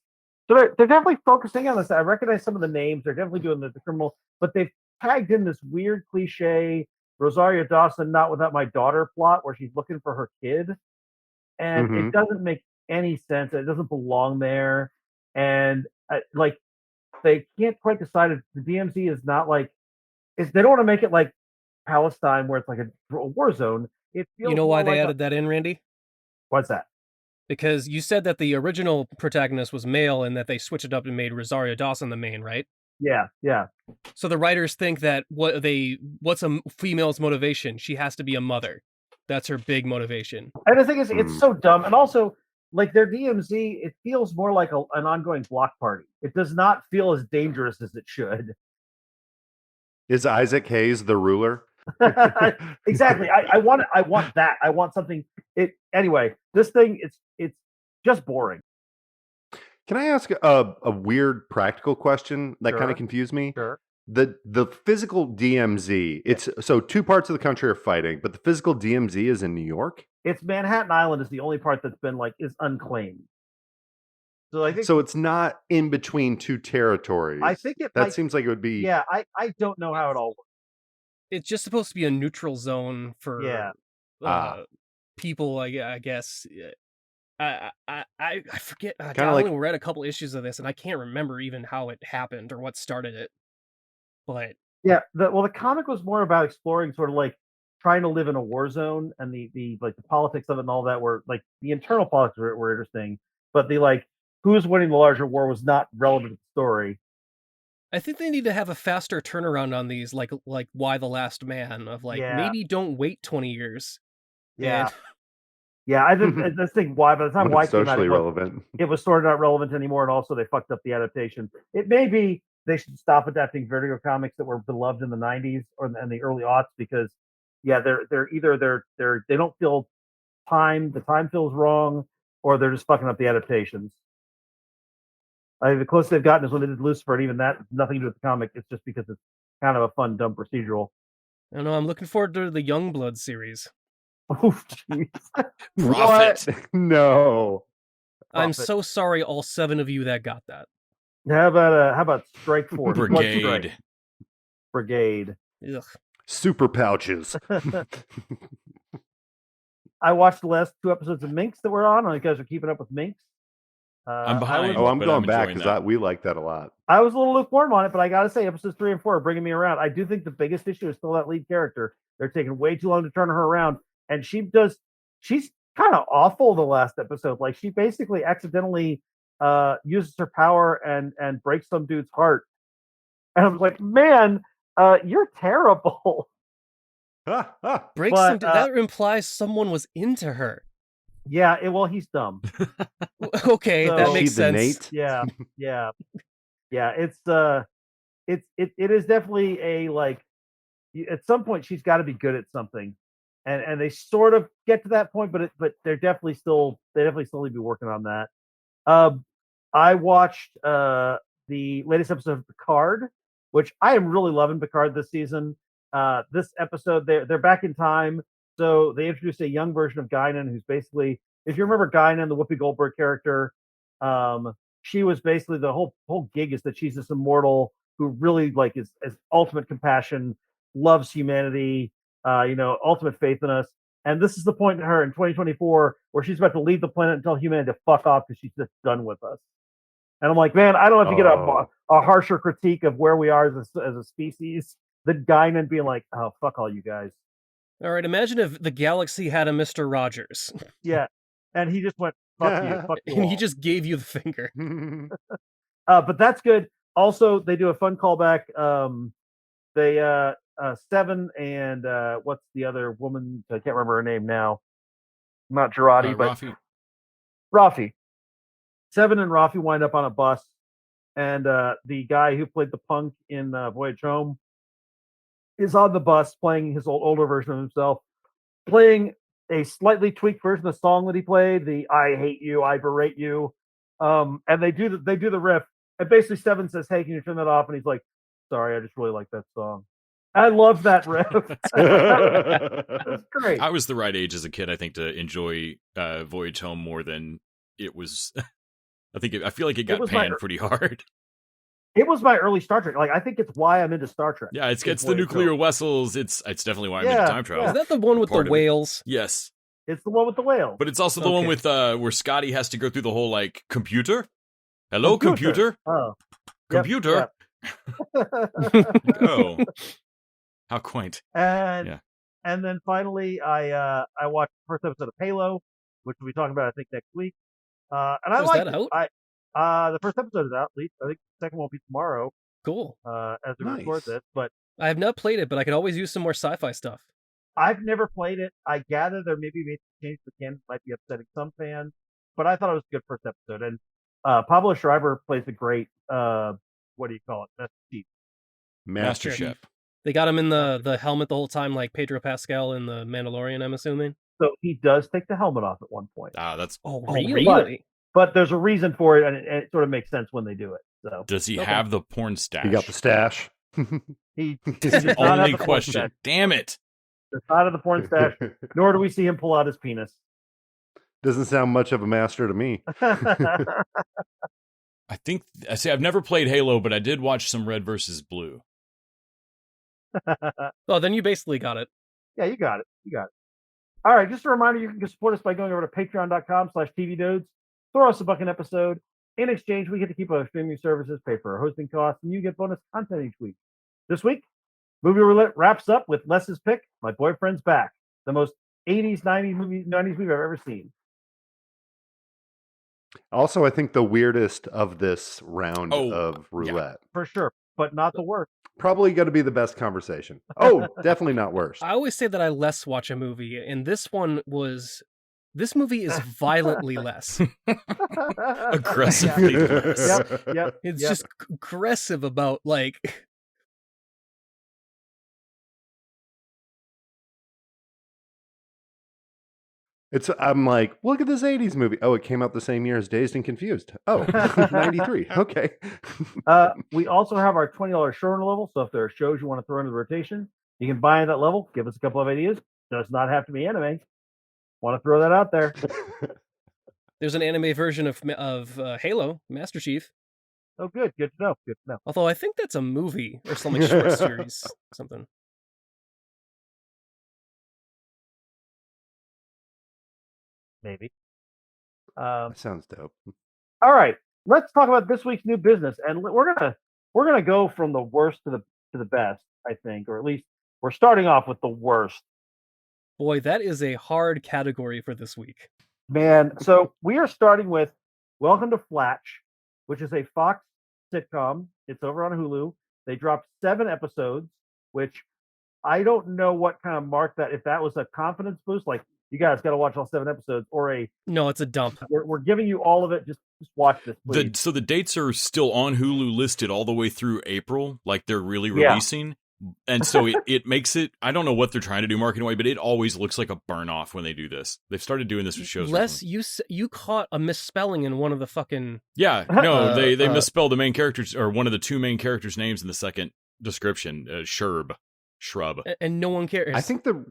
So they're definitely focusing on this. I recognize some of the names. They're definitely doing the criminal, but they've tagged in this weird cliche Rosario Dawson not without my daughter plot where she's looking for her kid, and it doesn't make any sense. It doesn't belong there, and like they can't quite decide if the DMZ is not like they don't want to make it like Palestine where it's like a war zone. It feels You know why more they like added that in, Randy? what's that? Because you said that the original protagonist was male and that they switched it up and made Rosario Dawson the main, right? Yeah. So the writers think that what's a female's motivation? She has to be a mother. That's her big motivation. And the thing is, it's so dumb. And also, like their DMZ, it feels more like an ongoing block party. It does not feel as dangerous as it should. Is Isaac Hayes the ruler? Exactly. I want that. I want something. Anyway. This thing, it's just boring. Can I ask a weird practical question that kind Sure. of confused me? Sure. The physical DMZ, it's so two parts of the country are fighting, but the physical DMZ is in New York? It's Manhattan Island is the only part that's been is unclaimed. So I think So it's not in between two territories. I think seems like it would be. Yeah, I don't know how it all works. It's just supposed to be a neutral zone for people, I guess. I forget. I only read a couple issues of this, and I can't remember even how it happened or what started it. But yeah, the comic was more about exploring sort of trying to live in a war zone, and the politics of it and all that were the internal politics were interesting, but the who's winning the larger war was not relevant to the story. I think they need to have a faster turnaround on these, like Why the Last Man, of maybe don't wait 20 years. Yeah. Yeah, I just think Why, by the time Why came out, socially relevant. It was sort of not relevant anymore, and also they fucked up the adaptation. It may be they should stop adapting Vertigo comics that were beloved in the 90s and the early aughts, because they're either they don't feel the time feels wrong, or they're just fucking up the adaptations. The closest they've gotten is when they did Lucifer, and even that nothing to do with the comic. It's just because it's kind of a fun, dumb procedural. I don't know. I'm looking forward to the Youngblood series. Oh, jeez. Prophet. No. I'm so sorry, all 7 of you that got that. How about Strike Force? Brigade. Brigade. Ugh. Super pouches. I watched the last 2 episodes of Minx that we're on. You guys are keeping up with Minx. I'm behind. I'm but going back enjoying because that. we like that a lot. I was a little lukewarm on it, but I gotta say, episodes 3 and 4 are bringing me around. I do think the biggest issue is still that lead character. They're taking way too long to turn her around, and she's kind of awful the last episode. She basically accidentally uses her power and breaks some dude's heart. And I was like, man, you're terrible. That implies someone was into her. Yeah, he's dumb. Okay, So- that makes She the sense. Nate? Yeah. It's it is definitely at some point she's got to be good at something, and they sort of get to that point, but they're definitely still need to be working on that. I watched the latest episode of Picard, which I am really loving Picard this season. This episode they're back in time. So they introduced a young version of Guinan, who's basically, if you remember Guinan, the Whoopi Goldberg character, she was basically the whole gig is that she's this immortal who really is ultimate compassion, loves humanity, ultimate faith in us. And this is the point to her in 2024 where she's about to leave the planet and tell humanity to fuck off because she's just done with us. And I'm like, man, I don't know if you get a harsher critique of where we are as a species than Guinan being like, oh, fuck all you guys. All right, imagine if the galaxy had a Mr. Rogers. Yeah, and he just went, fuck you, fuck you And all. he just gave you the finger. But that's good. Also, they do a fun callback. They Seven and what's the other woman? I can't remember her name now. Not Girardi, but Rafi. Rafi. Seven and Rafi wind up on a bus, and the guy who played the punk in Voyage Home is on the bus playing his older version of himself, playing a slightly tweaked version of the song that he played, the "I hate you, I berate you," and they do the riff, and basically Seven says, "Hey, can you turn that off?" And he's like, "Sorry, I just really like that song." I love that riff. That's great. I was the right age as a kid, I think, to enjoy Voyage Home more than it was. I feel like it got panned pretty hard. It was my early Star Trek. I think it's why I'm into Star Trek. Yeah, it's the nuclear vessels. It's definitely why I'm into time travel. Is that the one with the whales? Yes. It's the one with the whale. But it's also the one with where Scotty has to go through the whole computer. Hello, computer. Oh, computer. Yep. Oh, how quaint. And then finally, I watched the first episode of Halo, which we'll be talking about I think next week. And I like that out? The first episode is out. At least I think the second one will be tomorrow. Cool. As we record this, but I have not played it, but I could always use some more sci-fi stuff. I've never played it. I gather there maybe made some change to the canon might be upsetting some fans, but I thought it was a good first episode. And Pablo Schreiber plays a great what do you call it? That's Chief. Master Chief. They got him in the helmet the whole time, like Pedro Pascal in the Mandalorian, I'm assuming. So he does take the helmet off at one point. That's Oh, really? really? But there's a reason for it, and it sort of makes sense when they do it. So does he have the porn stash? You got the stash. he That's does the not have only the porn question. stash. Damn it. Does not have the porn stash, nor do we see him pull out his penis. Doesn't sound much of a master to me. I think I've never played Halo, but I did watch some Red versus Blue. Oh, then you basically got it. Yeah, you got it. You got it. All right, just a reminder, you can support us by going over to patreon.com/tvdudes. Throw us a buck an episode. In exchange, we get to keep our streaming services, pay for our hosting costs, and you get bonus content each week. This week, Movie Roulette wraps up with Les's pick, My Boyfriend's Back, the most 80s, 90s movie I've ever seen. Also, I think the weirdest of this round of roulette. Yeah, for sure, but not the worst. Probably going to be the best conversation. Oh, definitely not worst. I always say that I less watch a movie, and this movie is violently less. Aggressively less. Yep. It's just aggressive about, like... I'm like, look at this 80s movie. Oh, it came out the same year as Dazed and Confused. Oh, 93. Okay. We also have our $20 showrunner level. So if there are shows you want to throw into the rotation, you can buy in that level. Give us a couple of ideas. Does not have to be anime. Want to throw that out there. There's an anime version of Halo, Master Chief. Oh, good. Good to know. Good to know. Although I think that's a movie or some like short series, something. Maybe. That sounds dope. All right, let's talk about this week's new business, and we're gonna go from the worst to the best, I think, or at least we're starting off with the worst. Boy, that is a hard category for this week. Man, so we are starting with Welcome to Flatch, which is a Fox sitcom. It's over on Hulu. They dropped 7 episodes, which I don't know what kind of mark that, if that was a confidence boost, like you guys got to watch all 7 episodes, or no, it's a dump. We're giving you all of it. Just watch this, please. So the dates are still on Hulu listed all the way through April, like they're really releasing. And so it makes it, I don't know what they're trying to do marketing way, but it always looks like a burn off when they do this. They've started doing this with shows. Les, you caught a misspelling in one of the fucking... Yeah, no, they misspelled the main characters, or one of the 2 main characters' names in the second description, Shrub. And no one cares. I think the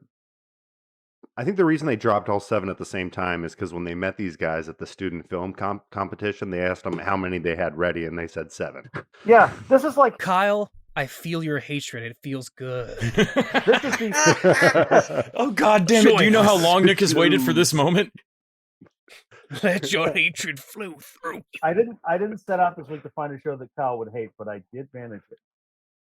reason they dropped all 7 at the same time is because when they met these guys at the student film competition, they asked them how many they had ready, and they said 7. Yeah, this is like... Kyle, I feel your hatred. It feels good. This is the... Oh, God damn it. Do you know how long Nick has waited for this moment? Let your hatred flow through. I didn't set out this week to find a show that Kyle would hate, but I did manage it.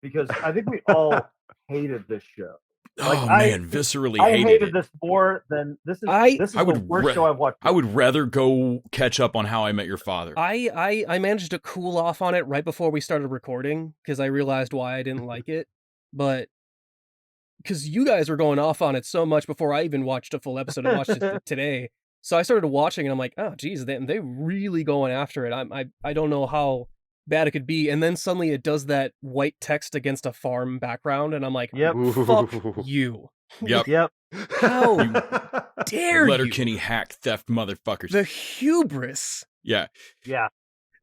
Because I think we all hated this show. Viscerally I hated hated it. this more than this is the worst show I've watched. I would rather go catch up on How I Met Your Father. I managed to cool off on it right before we started recording because I realized why I didn't like it. But because you guys were going off on it so much before I even watched a full episode, I watched it today. So I started watching and I'm like, oh geez, they really going after it. I don't know how bad it could be, and then suddenly it does that white text against a farm background, and I'm like, yep, fuck you. Yep. How dare you? Letterkenny hack theft motherfuckers. The hubris. Yeah.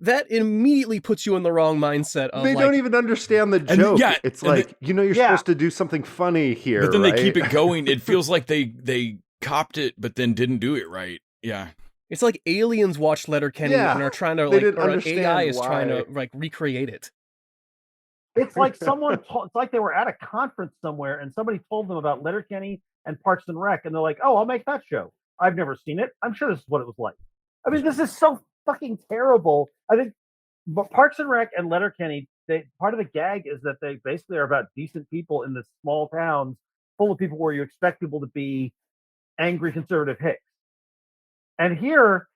That immediately puts you in the wrong mindset of they don't even understand the joke. It's like, you're supposed to do something funny here. But then right? they keep it going. It feels like they copped it, but then didn't do it right. Yeah. It's like aliens watch Letterkenny and are trying to or an AI is trying to recreate it. It's like it's like they were at a conference somewhere and somebody told them about Letterkenny and Parks and Rec, and they're like, "Oh, I'll make that show. I've never seen it. I'm sure this is what it was like." I mean, this is so fucking terrible. I think, but Parks and Rec and Letterkenny, part of the gag is that they basically are about decent people in this small towns full of people where you expect people to be angry conservative hicks. And here,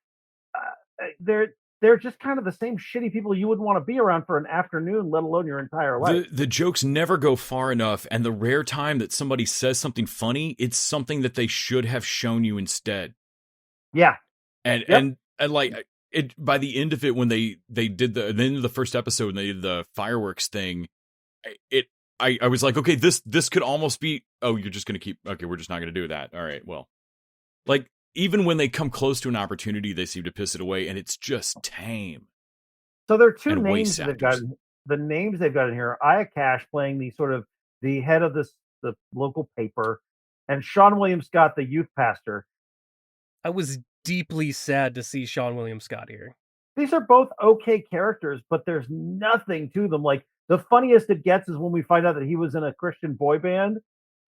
they're just kind of the same shitty people you wouldn't want to be around for an afternoon, let alone your entire life. The jokes never go far enough, and the rare time that somebody says something funny, it's something that they should have shown you instead. Yeah. And like it by the end of it, when they did the end of the first episode and they did the fireworks thing, I was like, okay, this could almost be, oh, you're just going to keep, okay, we're just not going to do that. All right, well. Like, even when they come close to an opportunity, they seem to piss it away, and it's just tame. So there are two And names waste they've got. The names they've got in here are Aya Cash playing the head of the local paper, and Sean William Scott, the youth pastor. I was deeply sad to see Sean William Scott here. These are both okay characters, but there's nothing to them. Like, the funniest it gets is when we find out that he was in a Christian boy band,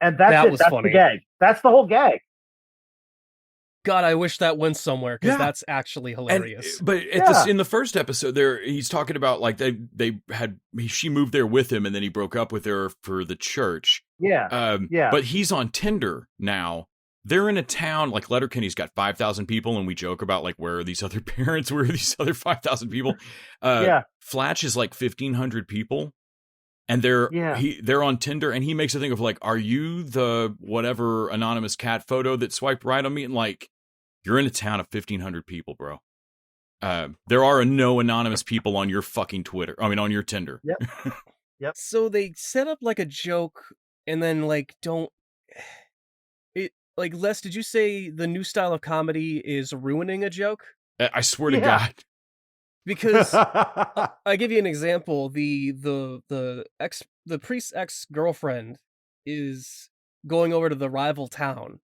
and that's was that's funny. the gag. That's the whole gag. God, I wish that went somewhere, because Yeah. that's actually hilarious. But in the first episode, he's talking about like she moved there with him, and then he broke up with her for the church. Yeah. But he's on Tinder now. They're in a town like Letterkenny's got 5,000 people, and we joke about like where are these other parents? Where are these other 5,000 people? Flatch is like 1,500 people, and they're on Tinder, and he makes a thing of like, are you the whatever anonymous cat photo that swiped right on me? And like, you're in a town of 1,500 people, bro. There are no anonymous people on your fucking Twitter. I mean, on your Tinder. Yep. So they set up like a joke, and then like don't. It like Les, did you say the new style of comedy is ruining a joke? I swear to God. Because I give you an example. The priest's ex-girlfriend is going over to the rival town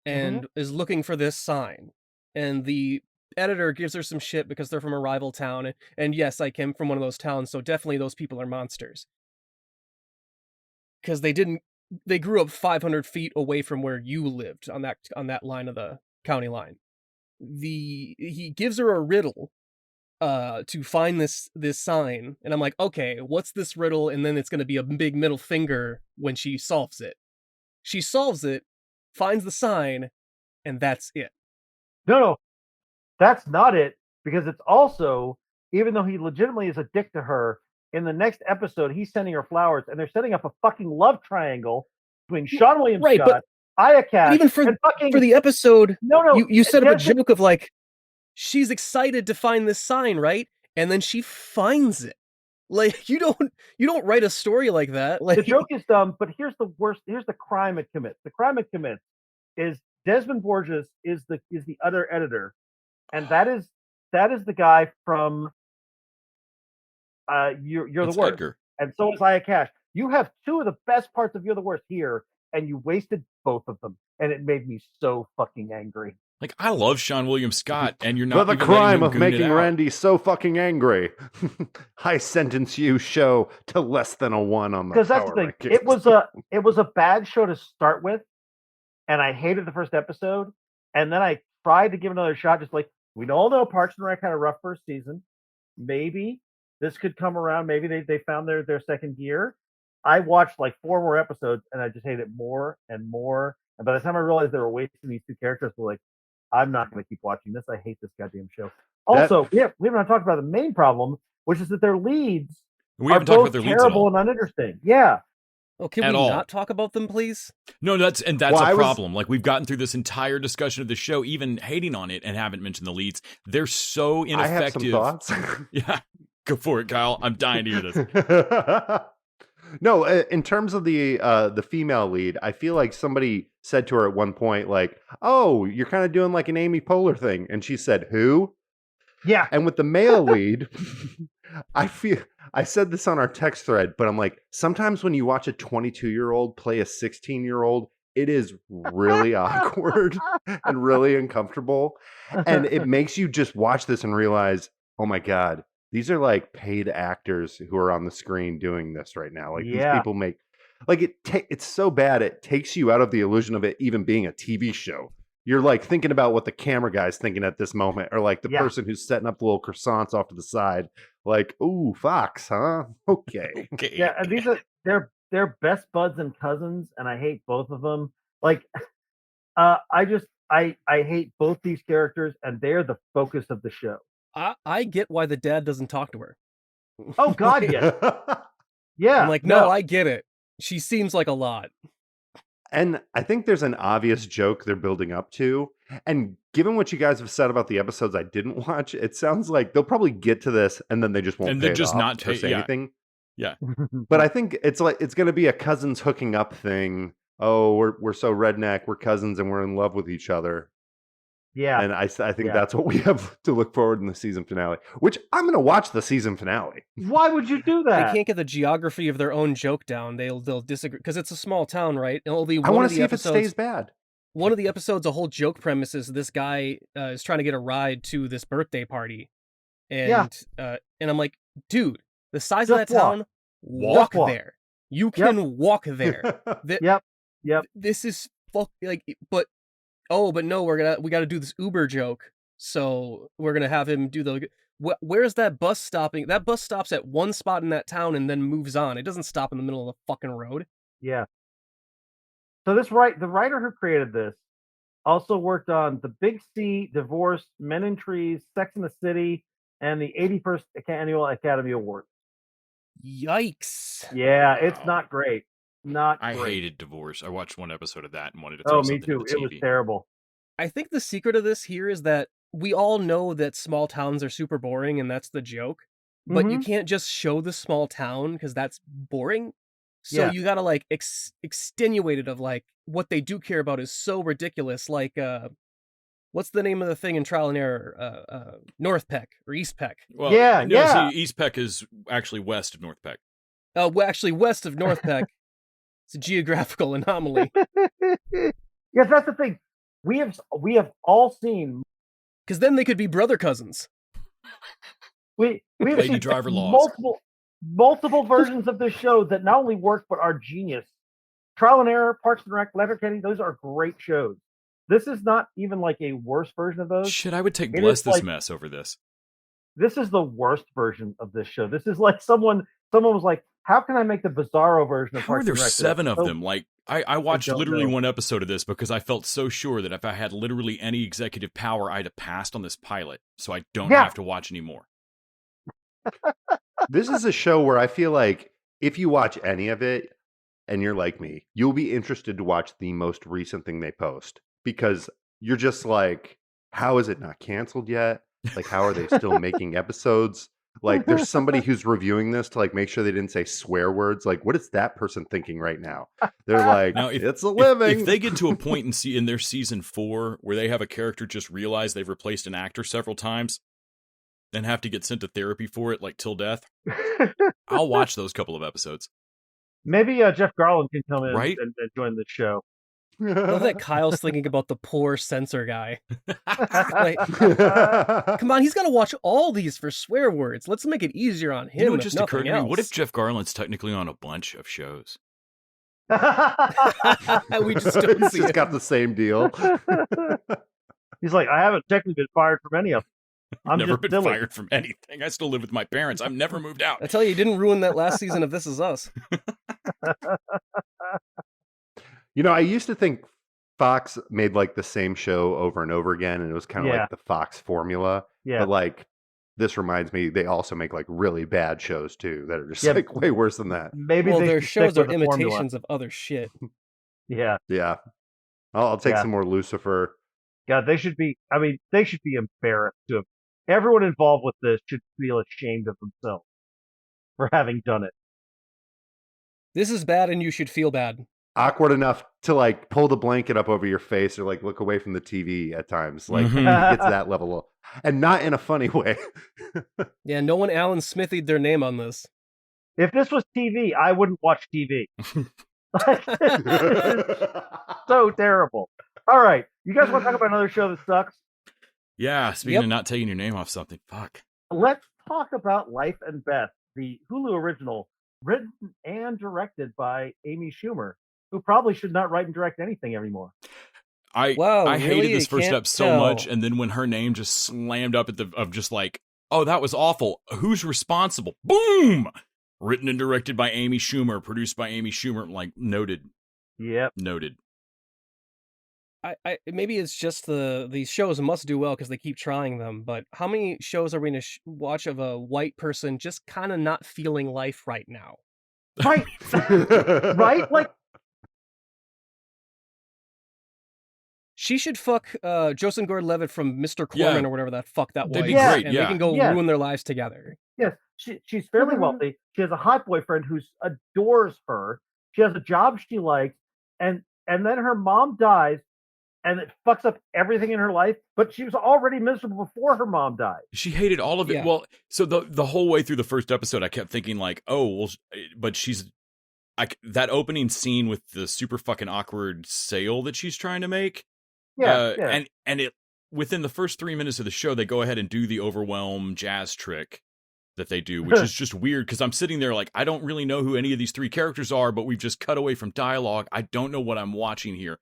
and is looking for this sign, and the editor gives her some shit because they're from a rival town, and yes, I came from one of those towns, so definitely those people are monsters because they grew up 500 feet away from where you lived on that line of the county line. He gives her a riddle to find this sign, and I'm like, okay, what's this riddle? And then it's going to be a big middle finger when she solves it. She solves it, finds the sign, and that's it. No, that's not it, because it's also, even though he legitimately is a dick to her, in the next episode, he's sending her flowers, and they're setting up a fucking love triangle between Sean William Scott, Aya Cash, even for the episode, you set up a joke of like, she's excited to find this sign, right? And then she finds it. Like, you don't write a story like that. Like, the joke is dumb, but here's the worst. Here's the crime it commits. The crime it commits is Desmond Borges is the other editor, and that is the guy from You're the Worst. Edgar. And so is Aya Cash. You have two of the best parts of You're the Worst here, and you wasted both of them, and it made me so fucking angry. Like, I love Sean William Scott, and you're not. For the crime of making Randy so fucking angry, I sentence you, show, to less than a 1 on the because that's the thing. rankings. It was a bad show to start with, and I hated the first episode. And then I tried to give another shot, just like we all know Parks and Rec had a rough first season. Maybe this could come around. Maybe they found their second gear. I watched like 4 more episodes, and I just hated it more and more. And by the time I realized they were wasting these 2 characters, I was like, I'm not going to keep watching this. I hate this goddamn show. Also, we haven't talked about the main problem, which is that their leads are both terrible and uninteresting. Yeah. Oh, can we not talk about them, please? No, that's a problem. Like, we've gotten through this entire discussion of the show, even hating on it, and haven't mentioned the leads. They're so ineffective. I have some thoughts. Yeah, go for it, Kyle. I'm dying to hear this. No, in terms of the female lead, I feel like somebody said to her at one point, like, "Oh, you're kind of doing like an Amy Poehler thing," and she said, "Who?" Yeah. And with the male lead, I said this on our text thread, but I'm like, sometimes when you watch a 22-year-old play a 16-year-old, it is really awkward and really uncomfortable, and it makes you just watch this and realize, oh my God, these are like paid actors who are on the screen doing this right now. Like, these people make, like, it's so bad it takes you out of the illusion of it even being a TV show. You're like thinking about what the camera guy's thinking at this moment, or like the person who's setting up the little croissants off to the side. Like, ooh, Fox, huh? Okay. Yeah, and these are they're best buds and cousins, and I hate both of them. Like, I hate both these characters, and they're the focus of the show. I get why the dad doesn't talk to her. Oh God, yes. Yeah. I'm like, no, I get it. She seems like a lot. And I think there's an obvious joke they're building up to. And given what you guys have said about the episodes I didn't watch, it sounds like they'll probably get to this and then they just won't say anything. But I think it's going to be a cousins hooking up thing. Oh, we're so redneck, we're cousins, and we're in love with each other. Yeah. And I think that's what we have to look forward in the season finale, which I'm going to watch the season finale. Why would you do They that? can't get the geography of their own joke down. They'll disagree because it's a small town, right? It'll be I want to see if it stays bad. One of the episodes, a whole joke premise is this guy is trying to get a ride to this birthday party, and I'm like, dude, the size of that town, walk there. You can walk there. Yep. This is but no, we got to do this Uber joke. So we're gonna have him do the. Where's that bus stopping? That bus stops at one spot in that town and then moves on. It doesn't stop in the middle of the fucking road. Yeah. So the writer who created this also worked on The Big C, Divorce, Men in Trees, Sex and the City, and the 81st Annual Academy Awards. Yikes! Yeah, it's not great. I hated Divorce. I watched one episode of that and wanted to throw something me too. at the TV. It was terrible. I think the secret of this here is that we all know that small towns are super boring, and that's the joke. But you can't just show the small town because that's boring. So you gotta like extenuate it of like what they do care about is so ridiculous. Like, what's the name of the thing in Trial and Error? North Peck or East Peck? Well, yeah. See, East Peck is actually west of North Peck. Well, actually, west of North Peck. It's a geographical anomaly. Yes, that's the thing. We have all seen. Because then they could be brother cousins. We've Lady seen Driver Laws. multiple versions of this show that not only work but are genius. Trial and Error, Parks and Rec, Letterkenny, those are great shows. This is not even like a worse version of those. Shit, I would take Bless This Mess over this. This is the worst version of this show. This is like someone was like, how can I make the Bizarro version of How are Parks there and Rec? 7 of them? Like, I watched literally know. one episode of this because I felt so sure that if I had literally any executive power, I'd have passed on this pilot, so I don't have to watch anymore. This is a show where I feel like if you watch any of it and you're like me, you'll be interested to watch the most recent thing they post because you're just like, how is it not canceled yet? Like, how are they still making episodes? Like, there's somebody who's reviewing this to like make sure they didn't say swear words. Like, what is that person thinking right now? They're like, now, it's a living. If they get to a point in their season 4 where they have a character just realize they've replaced an actor several times and have to get sent to therapy for it, like till death, I'll watch those couple of episodes. Maybe Jeff Garland can come in Right? and join the show. I love that Kyle's thinking about the poor censor guy. Like, come on, he's got to watch all these for swear words. Let's make it easier on him. You know what just occurred to me? What if Jeff Garland's technically on a bunch of shows? We just don't see He's it. got the same deal. He's like, I haven't technically been fired from any of them. I'm Never just been silly. fired from anything. I still live with my parents. I've never moved out. I tell you, didn't ruin that last season of This Is Us. You know, I used to think Fox made like the same show over and over again, and it was kind of like the Fox formula. Yeah. But like, this reminds me, they also make like really bad shows too that are just Yeah. like way worse than that. Maybe Well, they their should shows stick are with the formula. imitations of other shit. Yeah. Yeah, I'll take Yeah. some more Lucifer. God, they should be embarrassed to have. Everyone involved with this should feel ashamed of themselves for having done it. This is bad and you should feel bad. Awkward enough to like pull the blanket up over your face or like look away from the TV at times. Like Mhm. it's that level, and not in a funny way. Yeah, no one Alan Smithied their name on this. If this was TV, I wouldn't watch TV. So terrible. All right. You guys want to talk about another show that sucks? Yeah, speaking Yep. of not taking your name off something, fuck. Let's talk about Life and Beth, the Hulu original, written and directed by Amy Schumer, who probably should not write and direct anything anymore. Wow, I really? hated this You first can't step so tell. much, and then when her name just slammed up at of just like, oh, that was awful. Who's responsible? Boom! Written and directed by Amy Schumer, produced by Amy Schumer. Like, noted. Yep. Noted. I maybe it's just these shows must do well because they keep trying them. But how many shows are we going to watch of a white person just kind of not feeling life right now? Right. Right? Like, She should fuck Joseph Gordon-Levitt from Mr. Corman Yeah. or whatever that fuck that was. They'd be Yeah. great, And yeah. they can go Yeah. ruin their lives together. Yes, she's fairly wealthy. She has a hot boyfriend who adores her. She has a job she likes, and then her mom dies, and it fucks up everything in her life. But she was already miserable before her mom died. She hated all of it. Yeah. Well, so the whole way through the first episode, I kept thinking like, oh, well, but that opening scene with the super fucking awkward sale that she's trying to make. Yeah. And it within the first 3 minutes of the show, they go ahead and do the overwhelm jazz trick that they do, which is just weird because I'm sitting there like, I don't really know who any of these three characters are, but we've just cut away from dialogue. I don't know what I'm watching here.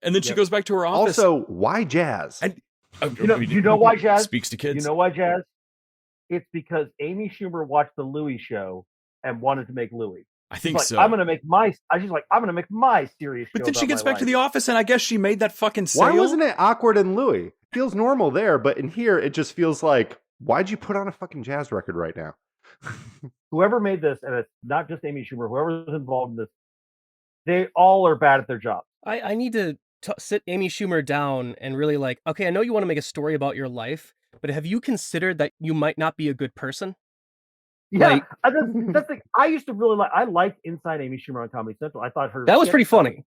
And then she goes back to her office. Also, why jazz? And, you know why jazz speaks to kids? You know why jazz? It's because Amy Schumer watched the Louis show and wanted to make Louis. I think like, so. I'm gonna make my series. But then she gets back to the office, and I guess she made that fucking sale. Why wasn't it awkward in Louis? It feels normal there, but in here, it just feels like, why'd you put on a fucking jazz record right now? Whoever made this, and it's not just Amy Schumer, whoever's involved in this, they all are bad at their job. I need to sit Amy Schumer down and really like, okay, I know you want to make a story about your life, but have you considered that you might not be a good person? Yeah, that's the, I used to really like. I liked Inside Amy Schumer on Comedy Central. I thought that was pretty funny.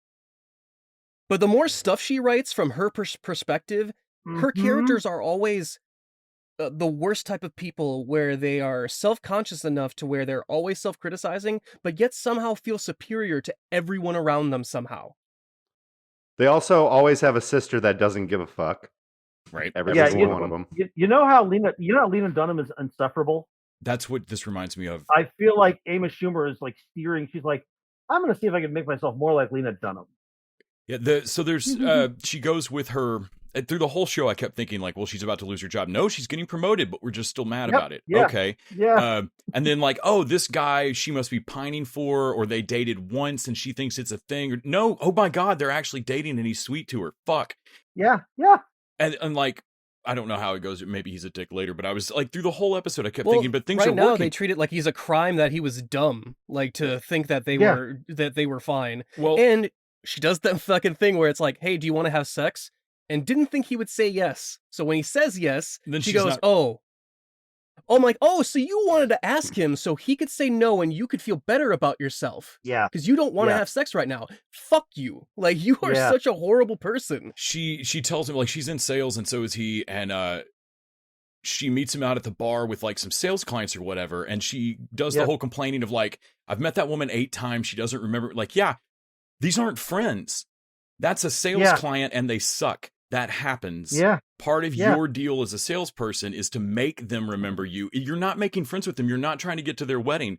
But the more stuff she writes from her perspective, her characters are always the worst type of people, where they are self-conscious enough to where they're always self-criticizing, but yet somehow feel superior to everyone around them somehow. They also always have a sister that doesn't give a fuck. Right. Every single one of them. You know how Lena Dunham is insufferable? That's what this reminds me of. I feel like Amy Schumer is like steering. She's like, I'm going to see if I can make myself more like Lena Dunham. Yeah. So there's she goes with her through the whole show. I kept thinking like, well, she's about to lose her job. No, she's getting promoted, but we're just still mad about it. Yeah, okay. Yeah. And then like, oh, this guy she must be pining for, or they dated once and she thinks it's a thing. Or no, oh my God, they're actually dating and he's sweet to her. Fuck. Yeah. And like, I don't know how it goes. Maybe he's a dick later, but I was like through the whole episode, I kept thinking, but things right are now working. they treat it like he's a crime that he was dumb, like to think that they were fine. Well, and she does that fucking thing where it's like, hey, do you want to have sex? And didn't think he would say yes. So when he says yes, then she goes, oh, I'm like, oh, so you wanted to ask him so he could say no and you could feel better about yourself. Yeah. Because you don't want to have sex right now. Fuck you. Like, you are such a horrible person. She tells him, like, she's in sales and so is he, and she meets him out at the bar with like some sales clients or whatever, and she does the whole complaining of like, I've met that woman 8 times, she doesn't remember. Like, yeah, these aren't friends. That's a sales client and they suck. That happens. Yeah. Part of your deal as a salesperson is to make them remember you. You're not making friends with them. You're not trying to get to their wedding.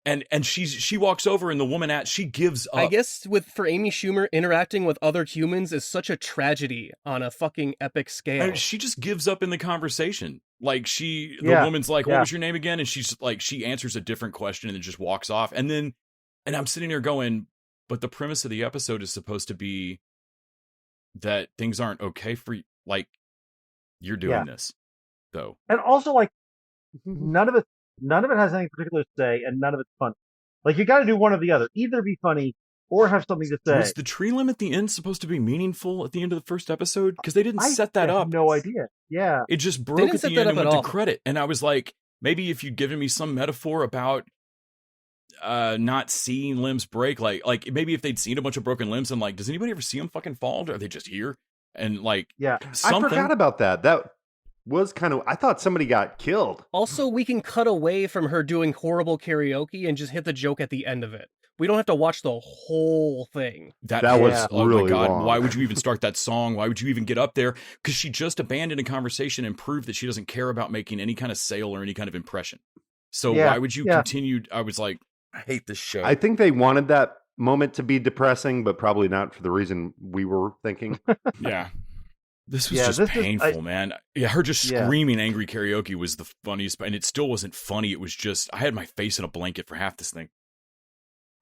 And she walks over and the woman she gives up. I guess for Amy Schumer, interacting with other humans is such a tragedy on a fucking epic scale. And she just gives up in the conversation. Like the woman's like, what was your name again? And she's like, she answers a different question and then just walks off. And I'm sitting there going, but the premise of the episode is supposed to be that things aren't okay for you. Like, you're doing this though. And also like none of it has anything particular to say, and none of it's funny. Like, you got to do one or the other. Either be funny or have something to say. Was the tree limb at the end supposed to be meaningful at the end of the first episode? Because they didn't set that up. No idea. Yeah. It just broke at the end and went to credit. And I was like, maybe if you'd given me some metaphor about not seeing limbs break, like maybe if they'd seen a bunch of broken limbs and like, does anybody ever see them fucking fall? Or are they just here? And like, something. I forgot about that. That was kind of, I thought somebody got killed. Also, we can cut away from her doing horrible karaoke and just hit the joke at the end of it. We don't have to watch the whole thing. That was, oh really my God, long. Why would you even start that song? Why would you even get up there? Because she just abandoned a conversation and proved that she doesn't care about making any kind of sale or any kind of impression. So why would you continue? I was like, I hate this show. I think they wanted that moment to be depressing, but probably not for the reason we were thinking. Yeah. This was just painful, man. Yeah, her just screaming angry karaoke was the funniest, and it still wasn't funny. It was just, I had my face in a blanket for half this thing.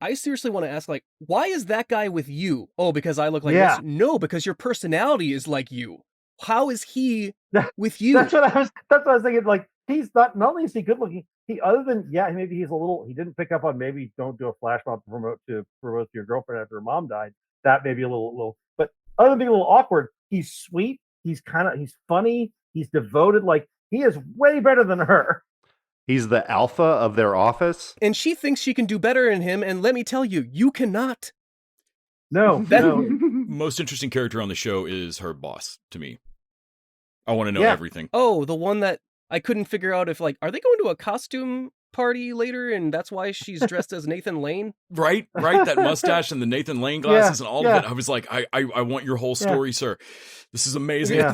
I seriously want to ask, like, why is that guy with you? Oh, because I look like this? No, because your personality is like you. How is he with you? That's what I was thinking. Like, he's not only is he good looking, other than maybe he's a little, he didn't pick up on maybe don't do a flash mob to promote to your girlfriend after her mom died. That may be a little, but other than being a little awkward, he's sweet. He's funny. He's devoted. Like, he is way better than her. He's the alpha of their office. And she thinks she can do better than him, and let me tell you, you cannot. No, no. Most interesting character on the show is her boss to me. I want to know Yeah. everything. Oh, the one that I couldn't figure out if, like, are they going to a costume party later, and that's why she's dressed as Nathan Lane? Right. That mustache and the Nathan Lane glasses and all of it. I was like, I want your whole story, sir. This is amazing. Yeah.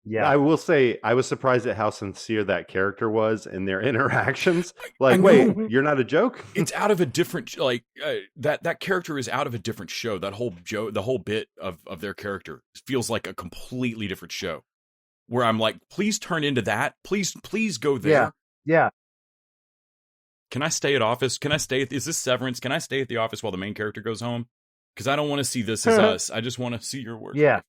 Yeah. I will say, I was surprised at how sincere that character was in their interactions. I Like, know. wait, you're not a joke? It's out of a different, like, that character is out of a different show. That whole the whole bit of their character feels like a completely different show. Where I'm like, please turn into that. Please go there. Yeah. Can I stay at office? Is this Severance? Can I stay at the office while the main character goes home? Because I don't want to see This Is Us. I just want to see your work. Yeah.